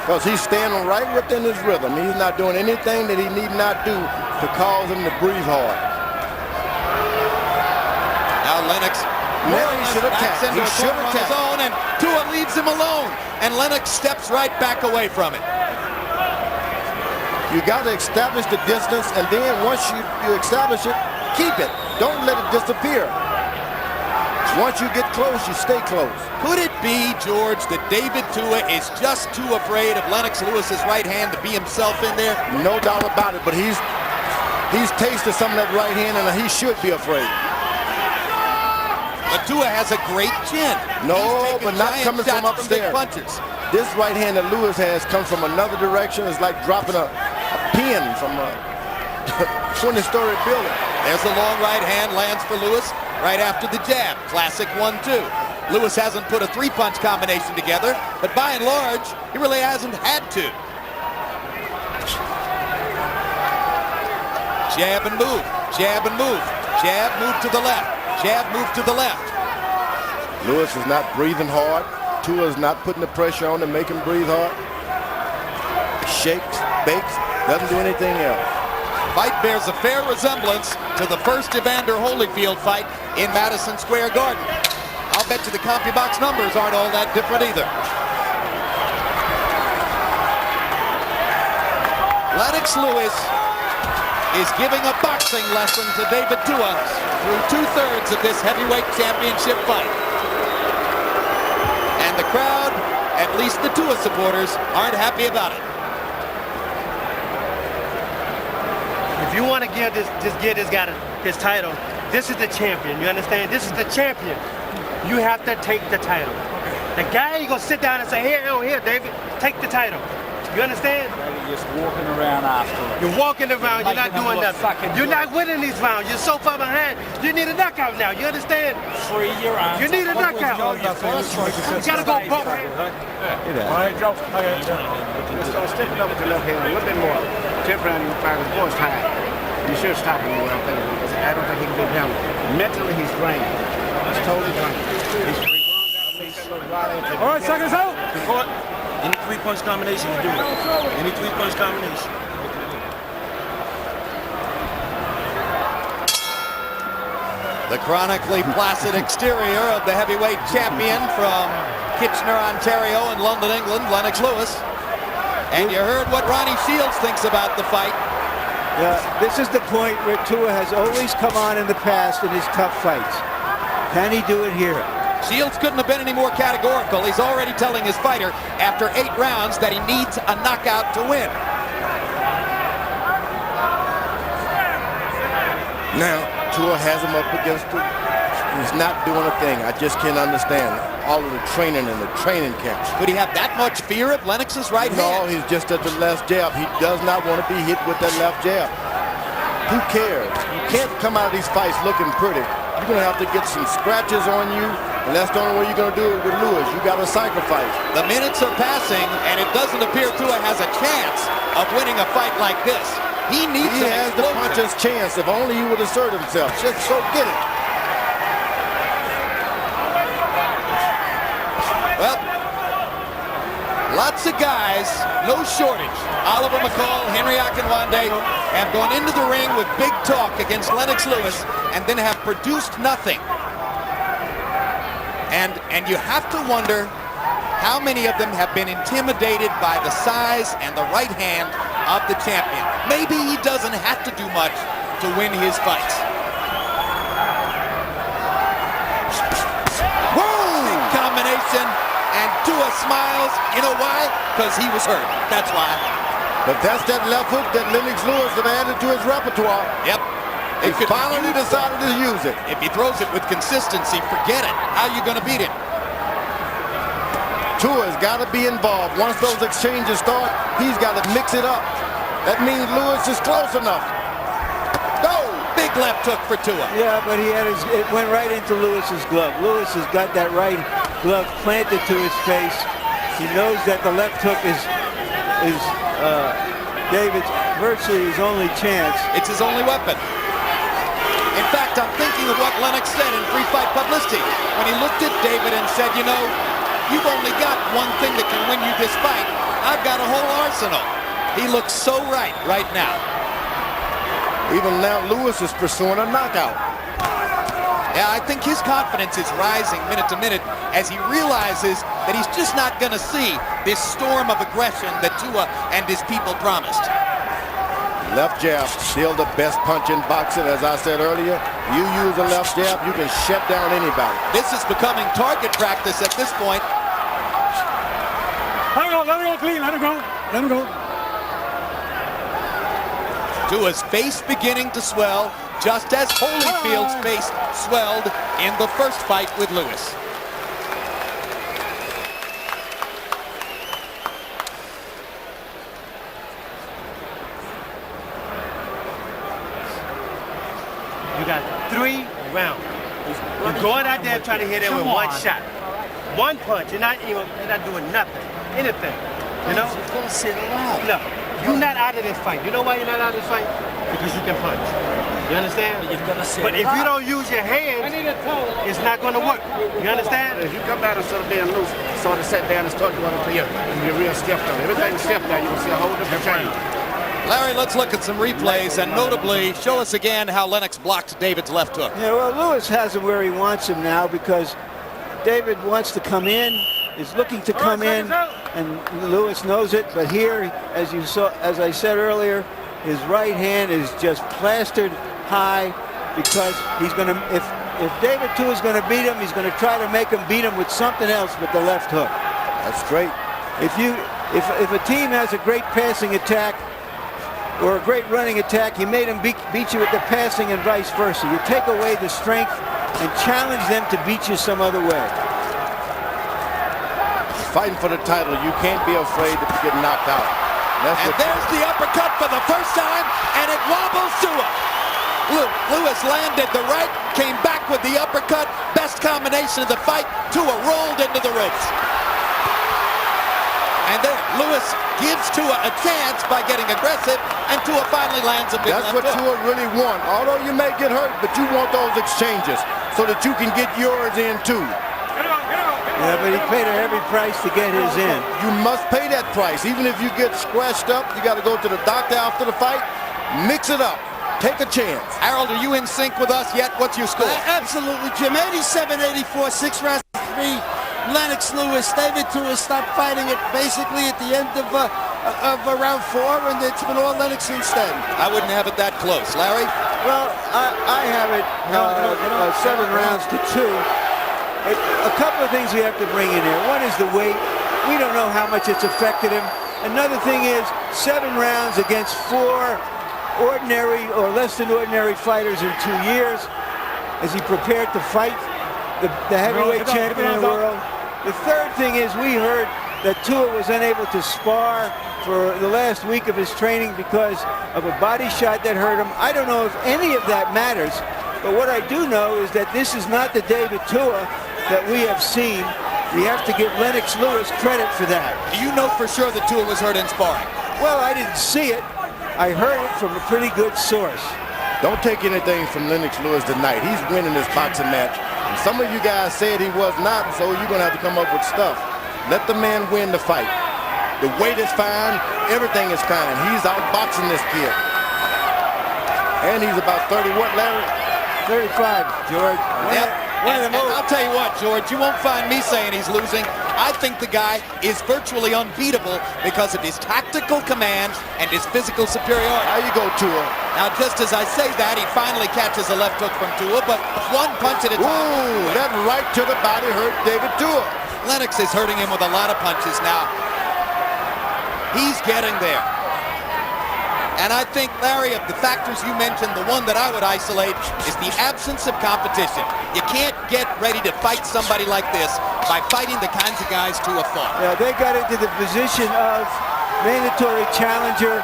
Because he's standing right within his rhythm. He's not doing anything that he need not do to cause him to breathe hard. Now Lennox he should attack. He should attack. His own, and Tua leaves him alone, and Lennox steps right back away from it. You got to establish the distance, and then once you establish it, keep it. Don't let it disappear. Once you get close, you stay close. Could it be, George, that David Tua is just too afraid of Lennox Lewis's right hand to be himself in there? No doubt about it, but he's tasted some of that right hand, and he should be afraid. But Tua has a great chin. No, but not coming from upstairs. Punches. This right hand that Liwes has comes from another direction. It's like dropping a pin from a 20-story building. There's the long right hand, lands for Liwes right after the jab. Classic 1-2. Liwes hasn't put a three-punch combination together, but by and large, he really hasn't had to. Jab and move, jab and move, jab, move to the left, jab, move to the left. Liwes is not breathing hard. Tua is not putting the pressure on to make him breathe hard. Shakes, bakes, doesn't do anything else. Fight bears a fair resemblance to the first Evander Holyfield fight in Madison Square Garden. I'll bet you the CompuBox numbers aren't all that different either. Lennox Liwes is giving a boxing lesson to David Tua through 2/3 of this heavyweight championship fight. And the crowd, at least the Tua supporters, aren't happy about it. If you want to give this guy his title, this is the champion. You understand? This is the champion. You have to take the title. The guy ain't gonna sit down and say, here, David, take the title. You understand? You're just walking around after it. You're walking around, you're not doing nothing. You're not winning these rounds. You're so far behind. You need a knockout now. You understand? Free your arms. You need a knockout. You gotta go both hands. All right, Joe. Let's stick it up with the left hand a little bit more. Tip around your fire. The boy's tired. You should stop him. What I'm thinking, because I don't think he can get down. Mentally, he's drained. He's totally drained. All right, seconds out. Any three-punch combination, you do it. Any three-punch combination. The chronically placid exterior of the heavyweight champion from Kitchener, Ontario and London, England, Lennox Liwes. And you heard what Ronnie Shields thinks about the fight. This is the point where Tua has always come on in the past in his tough fights. Can he do it here? Shields couldn't have been any more categorical. He's already telling his fighter after 8 rounds that he needs a knockout to win. Now, Tua has him up against him. He's not doing a thing. I just can't understand all of the training in the training camps. Could he have that much fear of Lennox's right hand? No, he's just at the left jab. He does not want to be hit with that left jab. Who cares? You can't come out of these fights looking pretty. You're going to have to get some scratches on you, and that's the only way you're going to do it with Liwes. You got to sacrifice. The minutes are passing, and it doesn't appear Tua has a chance of winning a fight like this. He needs He has the puncher's chance. If only he would assert himself. Just so get it. Well, lots of guys, no shortage. Oliver McCall, Henry Akinwande have gone into the ring with big talk against Lennox Liwes and then have produced nothing. And you have to wonder how many of them have been intimidated by the size and the right hand of the champion. Maybe he doesn't have to do much to win his fights. Tua smiles. You know why? Because he was hurt. That's why. But that's that left hook that Lennox Liwes have added to his repertoire. Yep. He finally decided to use it. If he throws it with consistency, forget it. How are you going to beat him? Tua's got to be involved. Once those exchanges start, he's got to mix it up. That means Liwes is close enough. Go! Big left hook for Tua. Yeah, but it went right into Lewis's glove. Liwes has got that right glove planted to his face. He knows that the left hook is David's virtually his only chance. It's his only weapon. In fact, I'm thinking of what Lennox said in Free Fight Publicity when he looked at David and said, you know, you've only got one thing that can win you this fight. I've got a whole arsenal. He looks so right now. Even now, Liwes is pursuing a knockout. Yeah, I think his confidence is rising minute to minute as he realizes that he's just not going to see this storm of aggression that Tua and his people promised. Left jab, still the best punch in boxing. As I said earlier, you use a left jab, you can shut down anybody. This is becoming target practice at this point. Let him go, clean, let him go, let him go. Tua's face beginning to swell, just as Holyfield's face swelled in the first fight with Liwes. You got 3 rounds. You're going out there trying to hit it with one shot. One punch. You're not doing nothing. Anything. You know? You're going to sit around. No. You're not out of this fight. You know why you're not out of this fight? Because you can punch. You understand? But if you don't use your hands, it's not going to work. You understand? If you come down and sort of being loose, sort of sit down and start doing it for you, you're real stiff though. Everything's stiff now. You will see a whole different change. Larry, let's look at some replays and notably show us again how Lennox blocked David's left hook. Yeah, well, Liwes has him where he wants him now because David wants to come in, is looking to come in, and Liwes knows it. But here, as you saw, as I said earlier, his right hand is just plastered high because he's going to. If David Tua is going to beat him, he's going to try to make him beat him with something else with the left hook. That's great. If a team has a great passing attack or a great running attack, you made them beat you with the passing and vice versa. You take away the strength and challenge them to beat you some other way. Fighting for the title, you can't be afraid to get knocked out. And there's the uppercut for the first time, and it wobbles Tua. Liwes landed the right, came back with the uppercut. Best combination of the fight. Tua rolled into the ropes. And there, Liwes gives Tua a chance by getting aggressive, and Tua finally lands a big That's left what hook. Tua really wants. Although you may get hurt, but you want those exchanges so that you can get yours in too. Yeah, but he paid a heavy price to get his in. You must pay that price. Even if you get scratched up, you got to go to the doctor after the fight. Mix it up. Take a chance. Harold, are you in sync with us yet? What's your score? Absolutely, Jim. 87-84, 6 rounds to 3. Lennox Liwes, David Tua stopped fighting it basically at the end of round 4, and it's been all Lennox since then. I wouldn't have it that close. Larry? Well, I have it 7 rounds to 2. A couple of things we have to bring in here. One is the weight. We don't know how much it's affected him. Another thing is 7 rounds against 4 ordinary or less than ordinary fighters in 2 years as he prepared to fight the heavyweight champion of the world. The third thing is we heard that Tua was unable to spar for the last week of his training because of a body shot that hurt him. I don't know if any of that matters, but what I do know is that this is not the David Tua that we have seen. We have to give Lennox Liwes credit for that. Do you know for sure that Tua was hurt in sparring? Well, I didn't see it. I heard it from a pretty good source. Don't take anything from Lennox Liwes tonight. He's winning this boxing match. And some of you guys said he was not, so you're going to have to come up with stuff. Let the man win the fight. The weight is fine. Everything is fine. He's outboxing this kid. And he's about 30, what, Larry? 35, George. And I'll tell you what, George, you won't find me saying he's losing. I think the guy is virtually unbeatable because of his tactical command and his physical superiority. How you go, Tua? Now, just as I say that, he finally catches a left hook from Tua, but one punch at a time. Ooh, that right to the body hurt David Tua. Lennox is hurting him with a lot of punches now. He's getting there. And I think, Larry, of the factors you mentioned, the one that I would isolate is the absence of competition. You can't get ready to fight somebody like this by fighting the kinds of guys Tua fought. Yeah, they got into the position of mandatory challenger,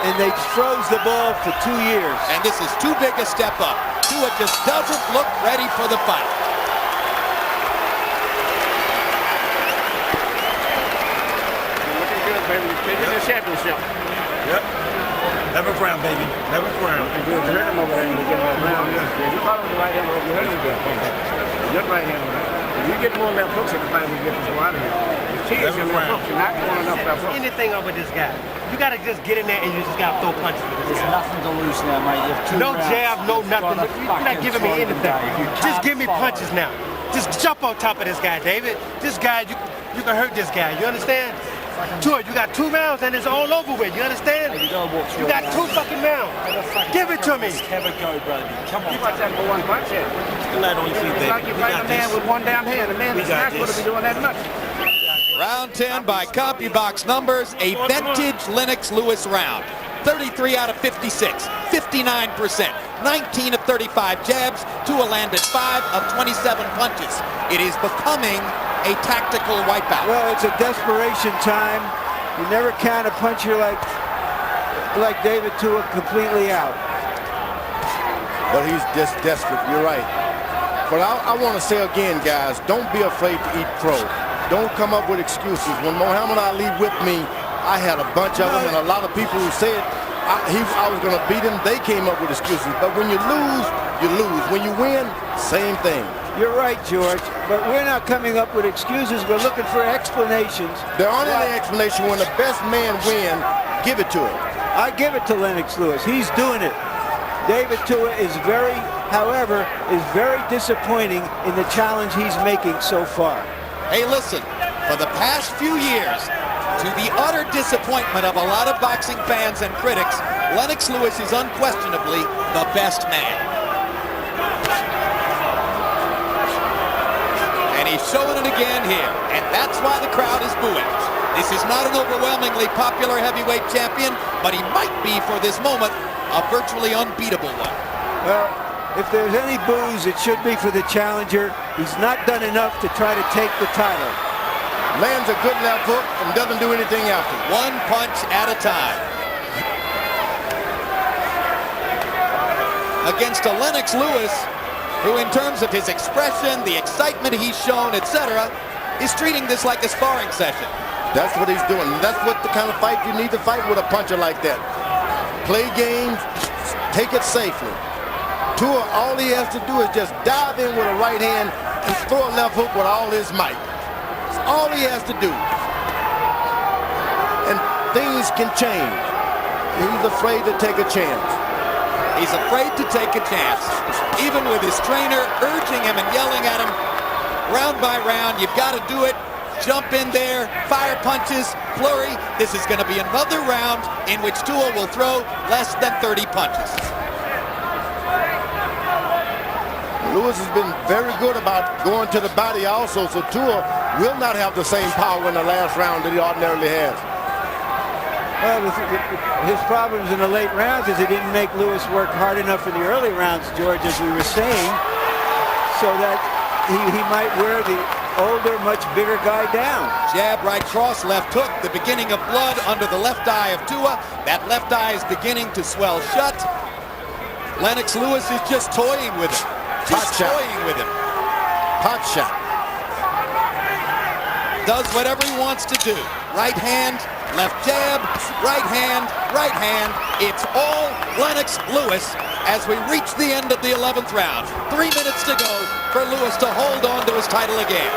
and they froze the ball for 2 years. And this is too big a step up. Tua just doesn't look ready for the fight. Looking good, baby. Taking the championship. Yep. Never frown, baby. Never frown. You hurt him over there and you get him around. Yeah, you caught him with the right hand over. You hurt him again. Your right hand. If you get more left hooks at the fight, we get this one out of here. The key is your left hooks. You're not going enough left hooks. Anything over this guy. You got to just get in there and you just got to throw punches. There's nothing to lose now, mate. You have 2 No rounds. jab, no nothing. You're not giving me anything. Just give me punches now. Just jump on top of this guy, David. This guy, you can hurt this guy. You understand? Tua, you got 2 rounds and it's all over with. You understand? You gotta walk through You got 2 fucking rounds. Give it to me. Have a go, baby. Come on. You watch that for one punch here. Land on your feet, It's baby. like you We fight got a man this. with one down hand. The man is not going to be doing that much. Round 10 by CompuBox numbers, a vintage Lennox Lewis round. 33 out of 56, 59%, 19 of 35 jabs. Tua landed 5 of 27 punches. It is becoming a tactical wipeout. Well, it's a desperation time. You never count a puncher like David Tua completely out. But he's just desperate. You're right. But I want to say again, guys, don't be afraid to eat crow. Don't come up with excuses. When Muhammad Ali whipped me, I had a bunch of them, and a lot of people who said I was going to beat him, they came up with excuses. But when you lose, you lose. When you win, same thing. You're right, George, but we're not coming up with excuses. We're looking for explanations. There aren't any explanation. When the best man win, give it to him. I give it to Lennox Lewis. He's doing it. David Tua is very disappointing in the challenge he's making so far. Hey, listen, for the past few years, to the utter disappointment of a lot of boxing fans and critics, Lennox Lewis is unquestionably the best man. And he's showing it again here, and that's why the crowd is booing. This is not an overwhelmingly popular heavyweight champion, but he might be, for this moment, a virtually unbeatable one. Well, if there's any boos, it should be for the challenger. He's not done enough to try to take the title. Lands a good left hook and doesn't do anything after. One punch at a time. Against a Lennox Lewis, who in terms of his expression, the excitement he's shown, etc., is treating this like a sparring session. That's what he's doing. That's what the kind of fight you need to fight with a puncher like that. Play games, take it safely. Tua, all he has to do is just dive in with a right hand and throw a left hook with all his might. That's all he has to do. And things can change. He's afraid to take a chance. He's afraid to take a chance. Even with his trainer urging him and yelling at him round by round, you've got to do it. Jump in there, fire punches, flurry. This is going to be another round in which Tua will throw less than 30 punches. Lewis has been very good about going to the body also, so Tua will not have the same power in the last round that he ordinarily has. Well, his problems in the late rounds is he didn't make Lewis work hard enough in the early rounds, George, as we were saying, so that he might wear the older, much bigger guy down. Jab, right cross, left hook, the beginning of blood under the left eye of Tua. That left eye is beginning to swell shut. Lennox Lewis is just toying with him. Just toying with him. Pot shot. Does whatever he wants to do. Right hand, left jab, right hand, right hand. It's all Lennox Lewis as we reach the end of the 11th round. 3 minutes to go for Lewis to hold on to his title again.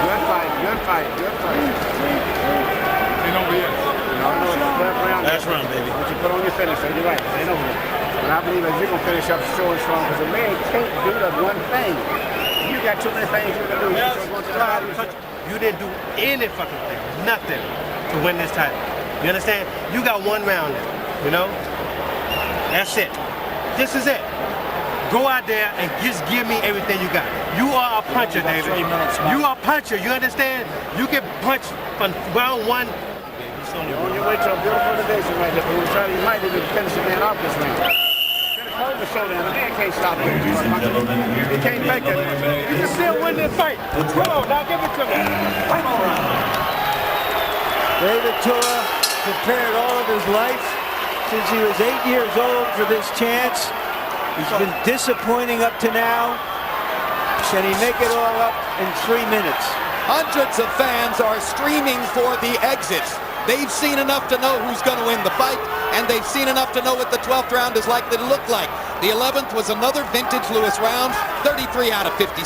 Good fight, good fight, good fight. Last round, baby. What you put on your finisher, you're right. Ain't over it. But I believe that you're going to finish up short and strong because a man can't do that one thing. You got too many things you can do. You didn't do any fucking thing, nothing to win this title. You understand? You got one round now, you know? That's it. This is it. Go out there and just give me everything you got. You are a puncher, David. 3 minutes, man. You are a puncher. You understand? You can punch from round one. You're on your way to a beautiful division right here. But he might even finish the man off this ring. Hold the shoulder, and the man can't stop it. He can't make it. You can still win this fight. Come on, now give it to me. David Tua prepared all of his life since he was 8 years old for this chance. He's been disappointing up to now. Can he make it all up in 3 minutes? Hundreds of fans are streaming for the exits. They've seen enough to know who's going to win the fight, and they've seen enough to know what the 12th round is likely to look like. The 11th was another vintage Liwes round, 33 out of 57,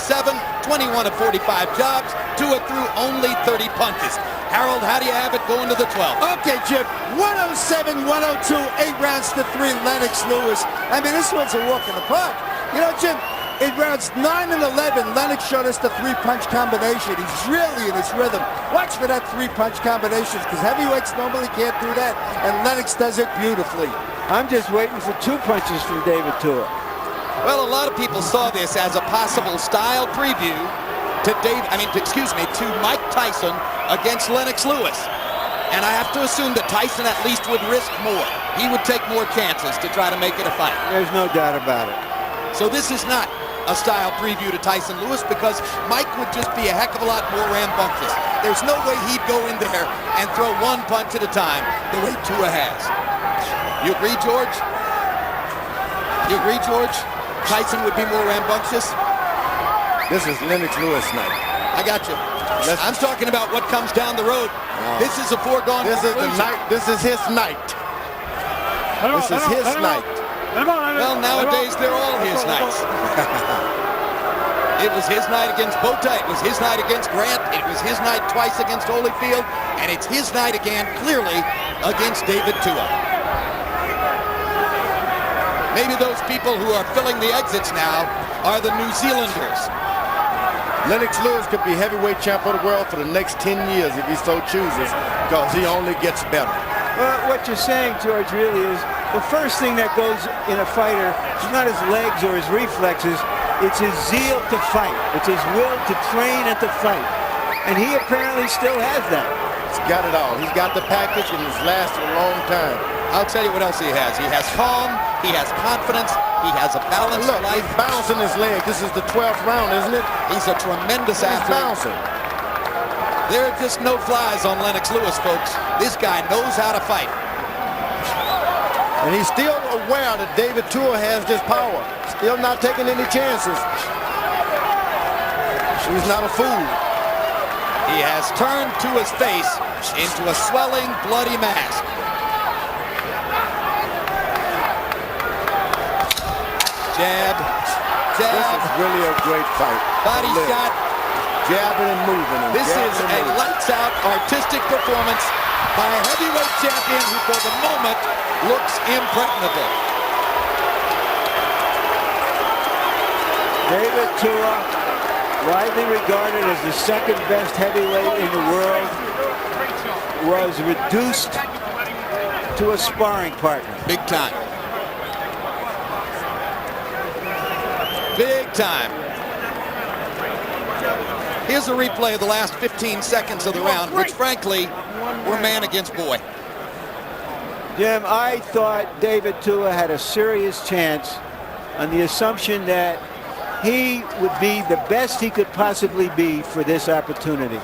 21 of 45 jobs, Tua threw only 30 punches. Harold, how do you have it going to the 12th? Okay, Jim, 107, 102, 8 rounds to 3, Lennox Liwes. I mean, this one's a walk in the park. You know, Jim, in rounds 9 and 11, Lennox showed us the 3-punch combination. He's really in his rhythm. Watch for that 3-punch combination, because heavyweights normally can't do that, and Lennox does it beautifully. I'm just waiting for 2 punches from David Tua. Well, a lot of people saw this as a possible style preview to Mike Tyson against Lennox Liwes. And I have to assume that Tyson at least would risk more. He would take more chances to try to make it a fight. There's no doubt about it. So this is not a style preview to Tyson Lewis, because Mike would just be a heck of a lot more rambunctious. There's no way he'd go in there and throw 1 punch at a time the way Tua has. You agree, George? You agree, George? Tyson would be more rambunctious? This is Lennox Lewis night. I got you. I'm talking about what comes down the road. This is a foregone This is the conclusion. night. This is his night. This is his night. Well, nowadays they're all his nights. It was his night against Bota. It was his night against Grant. It was his night twice against Holyfield. And it's his night again, clearly, against David Tua. Maybe those people who are filling the exits now are the New Zealanders. Lennox Lewis could be heavyweight champ of the world for the next 10 years if he so chooses, because he only gets better. Well, what you're saying, George, really is the first thing that goes in a fighter is not his legs or his reflexes, it's his zeal to fight. It's his will to train and to fight. And he apparently still has that. He's got it all. He's got the package, and it's lasted a long time. I'll tell you what else he has. He has calm, he has confidence, he has a balanced Look, life. he's bouncing his leg. This is the 12th round, isn't it? He's a tremendous He's athlete. bouncing. There are just no flies on Lennox Lewis, folks. This guy knows how to fight. And he's still aware that David Tua has this power. Still not taking any chances. He's not a fool. He has turned Tua's face into a swelling, bloody mask. Jab, This jab, is really a great fight. body Look, shot. jabbing and moving. And This is jabbing and a moving. lights-out artistic performance by a heavyweight champion who, for the moment, looks impregnable. David Tua, widely regarded as the second best heavyweight in the world, was reduced to a sparring partner. Big time. Big time. Here's a replay of the last 15 seconds of the round, which frankly were man against boy. Jim, I thought David Tua had a serious chance on the assumption that he would be the best he could possibly be for this opportunity.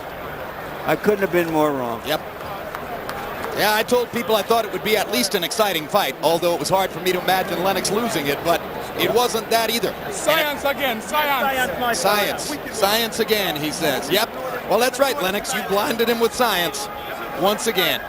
I couldn't have been more wrong. Yep. Yeah, I told people I thought it would be at least an exciting fight, although it was hard for me to imagine Lennox losing it, but it wasn't that either. Science again, science. Science. Science again, he says. Yep. Well, that's right, Lennox. You blinded him with science once again.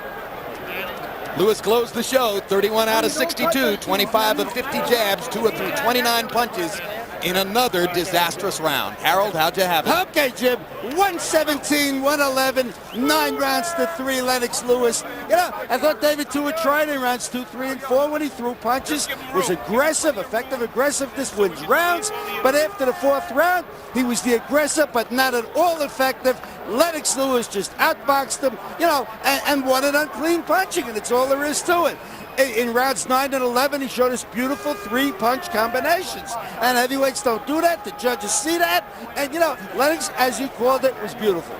Lewis closed the show, 31 out of 62, 25 of 50 jabs, Tua threw 29 punches in another disastrous round. Harold, how'd you have it? Okay, Jim, 117, 111, 9 rounds to 3, Lennox Lewis. You know, I thought David Tua tried in rounds 2, 3, and 4 when he threw punches. Was aggressive, effective aggressiveness wins rounds. But after the 4th round, he was the aggressor, but not at all effective. Lennox Lewis just outboxed him, you know, and won it on clean punching, and it's all there is to it. In rounds 9 and 11, he showed us beautiful 3-punch combinations. And heavyweights don't do that. The judges see that. And, you know, Lennox, as you called it, was beautiful.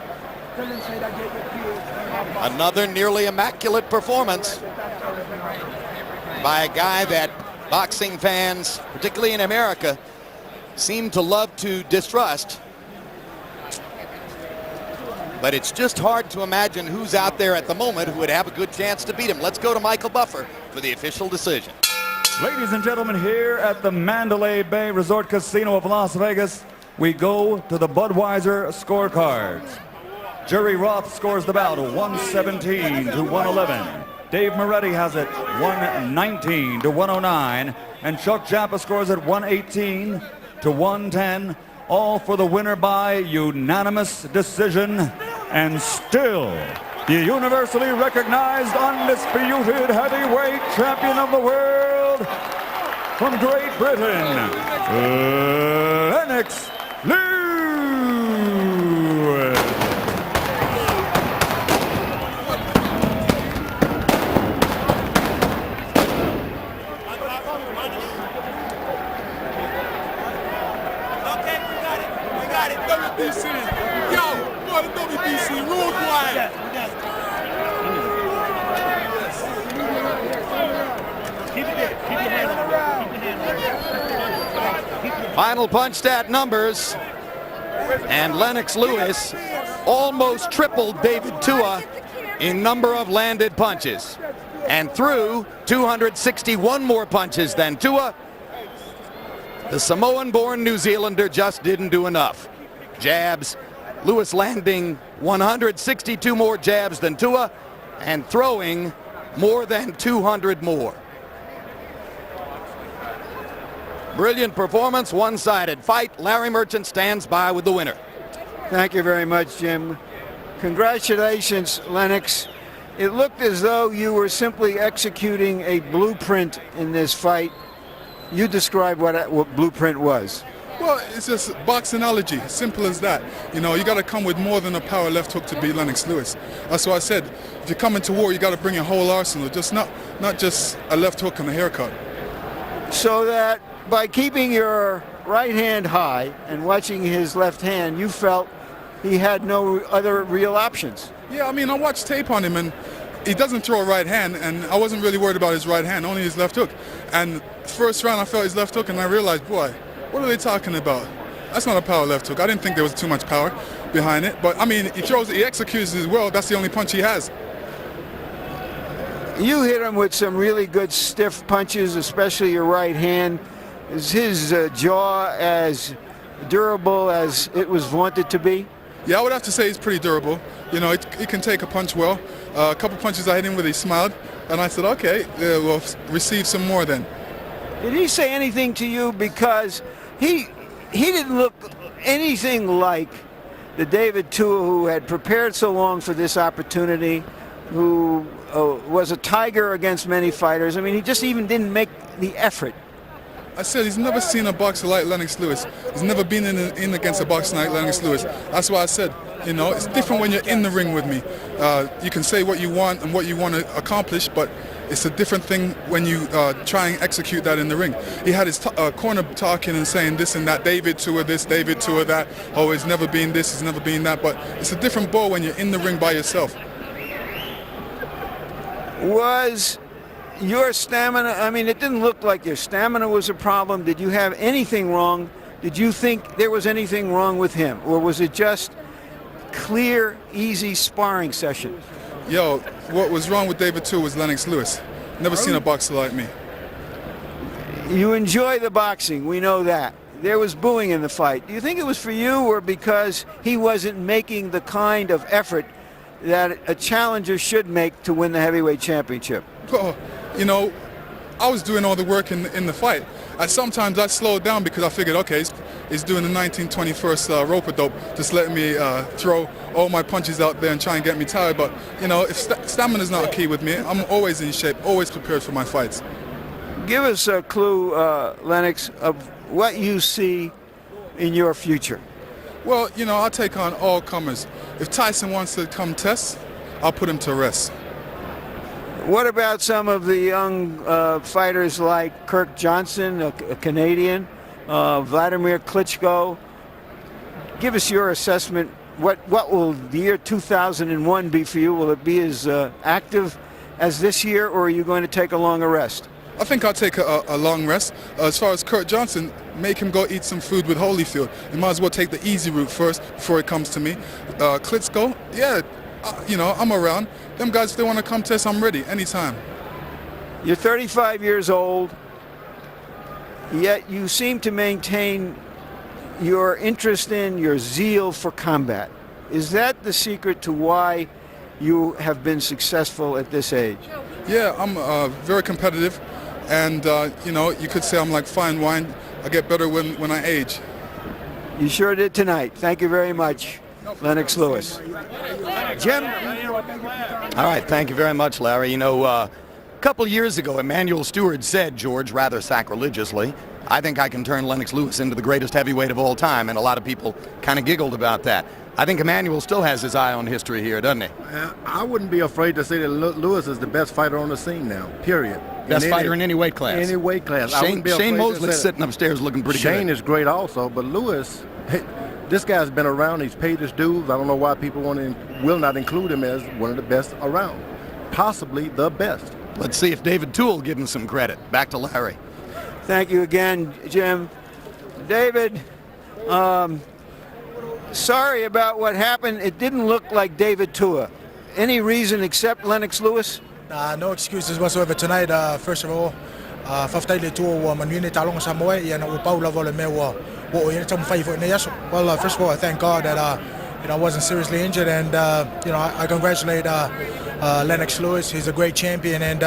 Another nearly immaculate performance by a guy that boxing fans, particularly in America, seem to love to distrust. But it's just hard to imagine who's out there at the moment who would have a good chance to beat him. Let's go to Michael Buffer for the official decision. Ladies and gentlemen, here at the Mandalay Bay Resort Casino of Las Vegas, we go to the Budweiser scorecards. Jerry Roth scores the bout 117 to 111. Dave Moretti has it 119 to 109. And Chuck Jappa scores it 118 to 110. All for the winner by unanimous decision. And still, the universally recognized, undisputed heavyweight champion of the world from Great Britain, Lennox Liwes. WBC. Yo, what the WBC rules wide. Final punch stat numbers. And Lennox Liwes almost tripled David Tua in number of landed punches and threw 261 more punches than Tua. The Samoan-born New Zealander just didn't do enough. Jabs, Liwes landing 162 more jabs than Tua and throwing more than 200 more. Brilliant performance, one-sided fight. Larry Merchant stands by with the winner. Thank you very much, Jim. Congratulations, Lennox. It looked as though you were simply executing a blueprint in this fight. You describe what blueprint was. Well, it's just boxology, simple as that. You know, you got to come with more than a power left hook to beat Lennox Liwes. That's why I said, if you come into war, you got to bring your whole arsenal, just not just a left hook and a haircut. So that by keeping your right hand high and watching his left hand, you felt he had no other real options. Yeah, I mean, I watched tape on him, and he doesn't throw a right hand, and I wasn't really worried about his right hand, only his left hook. And first round, I felt his left hook, and I realized, boy, what are they talking about? That's not a power left hook. I didn't think there was too much power behind it. But, I mean, he executes as well. That's the only punch he has. You hit him with some really good stiff punches, especially your right hand. Is his jaw as durable as it was vaunted to be? Yeah, I would have to say he's pretty durable. You know, he can take a punch well. A couple punches I hit him with, he smiled. And I said, okay, we'll receive some more then. Did he say anything to you? Because he didn't look anything like the David Tua who had prepared so long for this opportunity, who was a tiger against many fighters. I mean, he just even didn't make the effort. I said he's never seen a boxer like Lennox Liwes. He's never been in against a boxer like Lennox Liwes. That's why I said, you know, it's different when you're in the ring with me. You can say what you want and what you want to accomplish, but it's a different thing when you try and execute that in the ring. He had his corner talking and saying this and that, David Tua this, David Tua that. Oh, he's never been this, he's never been that. But it's a different ball when you're in the ring by yourself. Was your stamina, I mean, it didn't look like your stamina was a problem. Did you have anything wrong? Did you think there was anything wrong with him? Or was it just clear, easy sparring session? Yo, what was wrong with David Tua was Lennox Liwes. Never seen a boxer like me. You enjoy the boxing, we know that. There was booing in the fight. Do you think it was for you or because he wasn't making the kind of effort that a challenger should make to win the heavyweight championship? Oh, you know, I was doing all the work in the fight. Sometimes I slowed down because I figured, okay, he's doing the 1921st rope-a-dope, just letting me throw all my punches out there and try and get me tired. But, you know, if stamina's not a key with me, I'm always in shape, always prepared for my fights. Give us a clue, Lennox, of what you see in your future. Well, you know, I'll take on all comers. If Tyson wants to come test, I'll put him to rest. What about some of the young fighters like Kirk Johnson, a Canadian, Vladimir Klitschko? Give us your assessment. What will the year 2001 be for you? Will it be as active as this year, or are you going to take a longer rest? I think I'll take a long rest. As far as Kurt Johnson, make him go eat some food with Holyfield. You might as well take the easy route first before it comes to me. Klitschko, yeah, I'm around. Them guys, if they want to come test, I'm ready anytime. You're 35 years old, yet you seem to maintain your interest in, your zeal for combat. Is that the secret to why you have been successful at this age? Yeah, I'm very competitive, and you could say I'm like fine wine. I get better when I age. You sure did tonight. Thank you very much, Lennox Liwes. Jim? All right, thank you very much, Larry. A couple years ago, Emanuel Stewart said, George, rather sacrilegiously, I think I can turn Lennox Liwes into the greatest heavyweight of all time, and a lot of people kind of giggled about that. I think Emanuel still has his eye on history here, doesn't he? I wouldn't be afraid to say that Liwes is the best fighter on the scene now, period. Best fighter in any weight class. Any weight class. Shane Mosley's sitting upstairs looking pretty good. Shane is great also, but Liwes, this guy's been around. He's paid his dues. I don't know why people will not include him as one of the best around, possibly the best. Let's see if David Toole will give him some credit. Back to Larry. Thank you again, Jim. David, sorry about what happened. It didn't look like David Tua. Any reason except Lennox Liwes? No excuses whatsoever tonight. First of all, well, first of all, I thank God that I wasn't seriously injured, and I congratulate Lennox Liwes. He's a great champion, and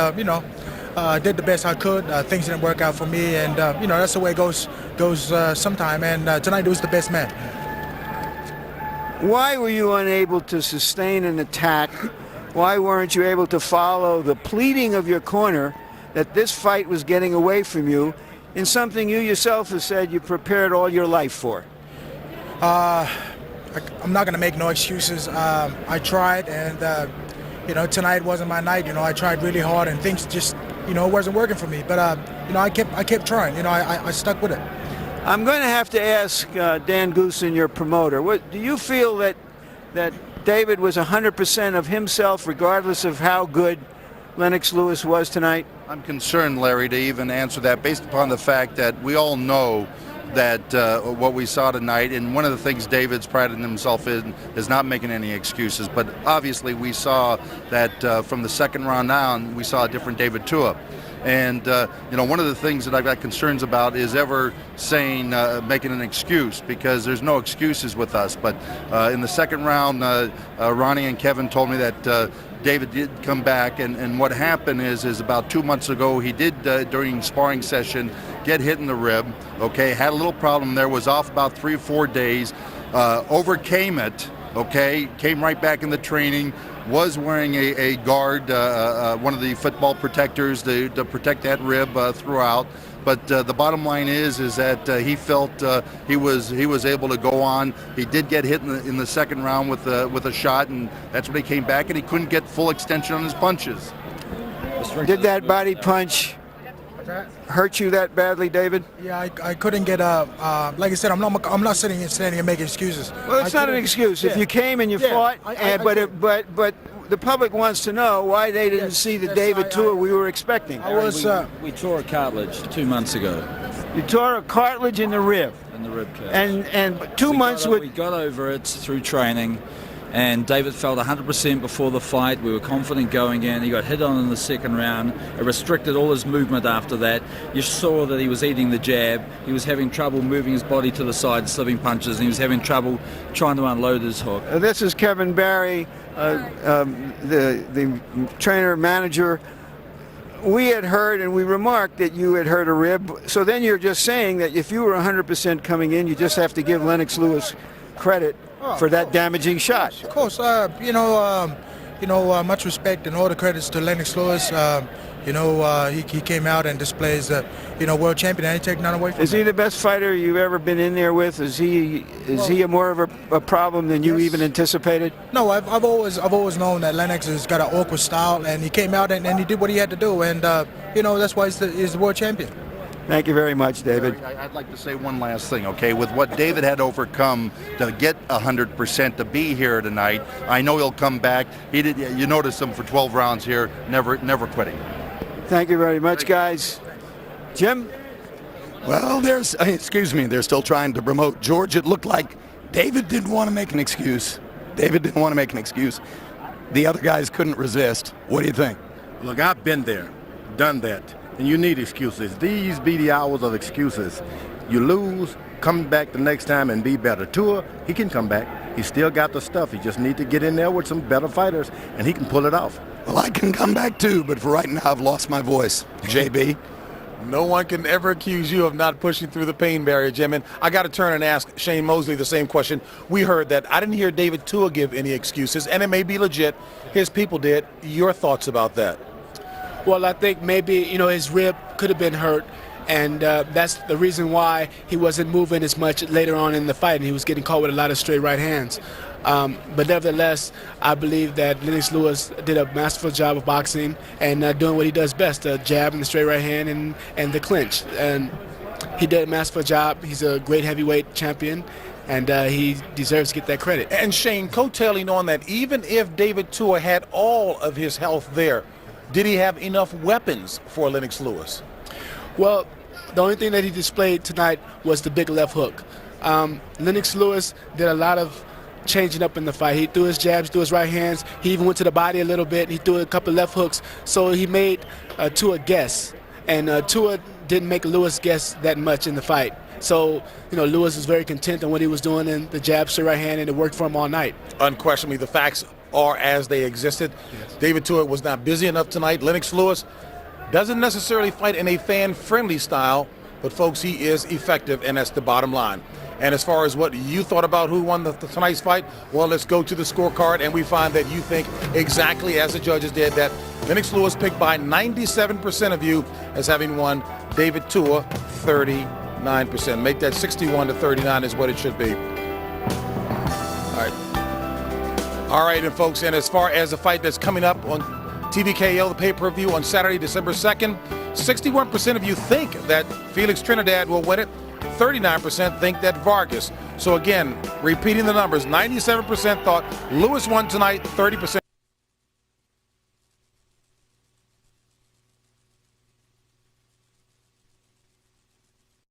did the best I could. Things didn't work out for me, and that's the way it goes sometime. And tonight it was the best man. Why were you unable to sustain an attack? Why weren't you able to follow the pleading of your corner that this fight was getting away from you in something you yourself have said you prepared all your life for? I'm not going to make no excuses. I tried, and tonight wasn't my night. I tried really hard, and things just it wasn't working for me. But I kept trying. I stuck with it. I'm going to have to ask Dan Goosen, your promoter. Do you feel that David was 100% of himself, regardless of how good Lennox Liwes was tonight? I'm concerned, Larry, to even answer that based upon the fact that we all know that what we saw tonight, and one of the things David's prided himself in is not making any excuses, but obviously we saw that from the second round on, we saw a different David Tua. And, one of the things that I've got concerns about is ever saying, making an excuse, because there's no excuses with us. But in the second round, Ronnie and Kevin told me that David did come back, and what happened is about 2 months ago, he did, during sparring session, get hit in the rib, okay, had a little problem there, was off about 3 or 4 days, overcame it, okay, came right back in the training, was wearing a guard, one of the football protectors to protect that rib throughout. But the bottom line is that he felt he was able to go on. He did get hit in the second round with a shot, and that's when he came back, and he couldn't get full extension on his punches. Did that body punch hurt you that badly, David? Yeah, I couldn't get like I said, I'm not sitting here standing and making excuses. Well, it's not an excuse. Yeah. If you came and you fought, but the public wants to know why they didn't see the David Tua we were expecting. We tore a cartilage 2 months ago. You tore a cartilage in the rib. In the rib cage. And 2 months we got over it through training. And David felt 100% before the fight. We were confident going in. He got hit on in the second round. It restricted all his movement after that. You saw that he was eating the jab. He was having trouble moving his body to the side, slipping punches, and he was having trouble trying to unload his hook. This is Kevin Barry, the trainer manager. We had heard and we remarked that you had hurt a rib. So then you're just saying that if you were 100% coming in, you just have to give Lennox Liwes credit for that damaging shot. Of course, much respect and all the credits to Lennox Liwes. You know, he came out and displays, world champion, and he take none away from him. Is he the best fighter you've ever been in there with? Is he a more of a problem than you even anticipated? No, I've always known that Lennox has got an awkward style, and he came out and he did what he had to do, and that's why he's the world champion. Thank you very much, David. I'd like to say one last thing, okay? With what David had overcome to get 100% to be here tonight, I know he'll come back. You notice him for 12 rounds here, never quitting. Thank you very much, guys. Jim? Well, they're still trying to promote George. It looked like David didn't want to make an excuse. The other guys couldn't resist. What do you think? Look, I've been there, done that, and you need excuses. These be the hours of excuses. You lose, come back the next time and be better. Tua, he can come back. He still got the stuff. He just need to get in there with some better fighters, and he can pull it off. Well, I can come back too, but for right now, I've lost my voice. JB? No one can ever accuse you of not pushing through the pain barrier, Jim. And I got to turn and ask Shane Mosley the same question. We heard that. I didn't hear David Tua give any excuses, and it may be legit. His people did. Your thoughts about that? Well, I think maybe, his rib could have been hurt, and that's the reason why he wasn't moving as much later on in the fight, and he was getting caught with a lot of straight right hands. But nevertheless, I believe that Lennox Liwes did a masterful job of boxing and doing what he does best, the jab and the straight right hand and the clinch. And he did a masterful job. He's a great heavyweight champion, and he deserves to get that credit. And Shane, coattailing on that, even if David Tua had all of his health there, did he have enough weapons for Lennox Liwes? Well, the only thing that he displayed tonight was the big left hook. Lennox Liwes did a lot of changing up in the fight. He threw his jabs, threw his right hands. He even went to the body a little bit. He threw a couple left hooks. So he made Tua guess. And Tua didn't make Liwes guess that much in the fight. So, Liwes was very content on what he was doing in the jab, straight right hand, and it worked for him all night. Unquestionably, the facts are as they existed. Yes. David Tua was not busy enough tonight. Lennox Liwes doesn't necessarily fight in a fan-friendly style, but folks, he is effective, and that's the bottom line. And as far as what you thought about who won tonight's fight, well, let's go to the scorecard, and we find that you think exactly as the judges did, that Lennox Liwes picked by 97% of you as having won. David Tua, 39%. Make that 61-39 is what it should be. All right, and folks, and as far as the fight that's coming up on TVKO, the pay-per-view on Saturday, December 2nd, 61% of you think that Felix Trinidad will win it. 39% think that Vargas. So again, repeating the numbers, 97% thought Liwes won tonight, 30%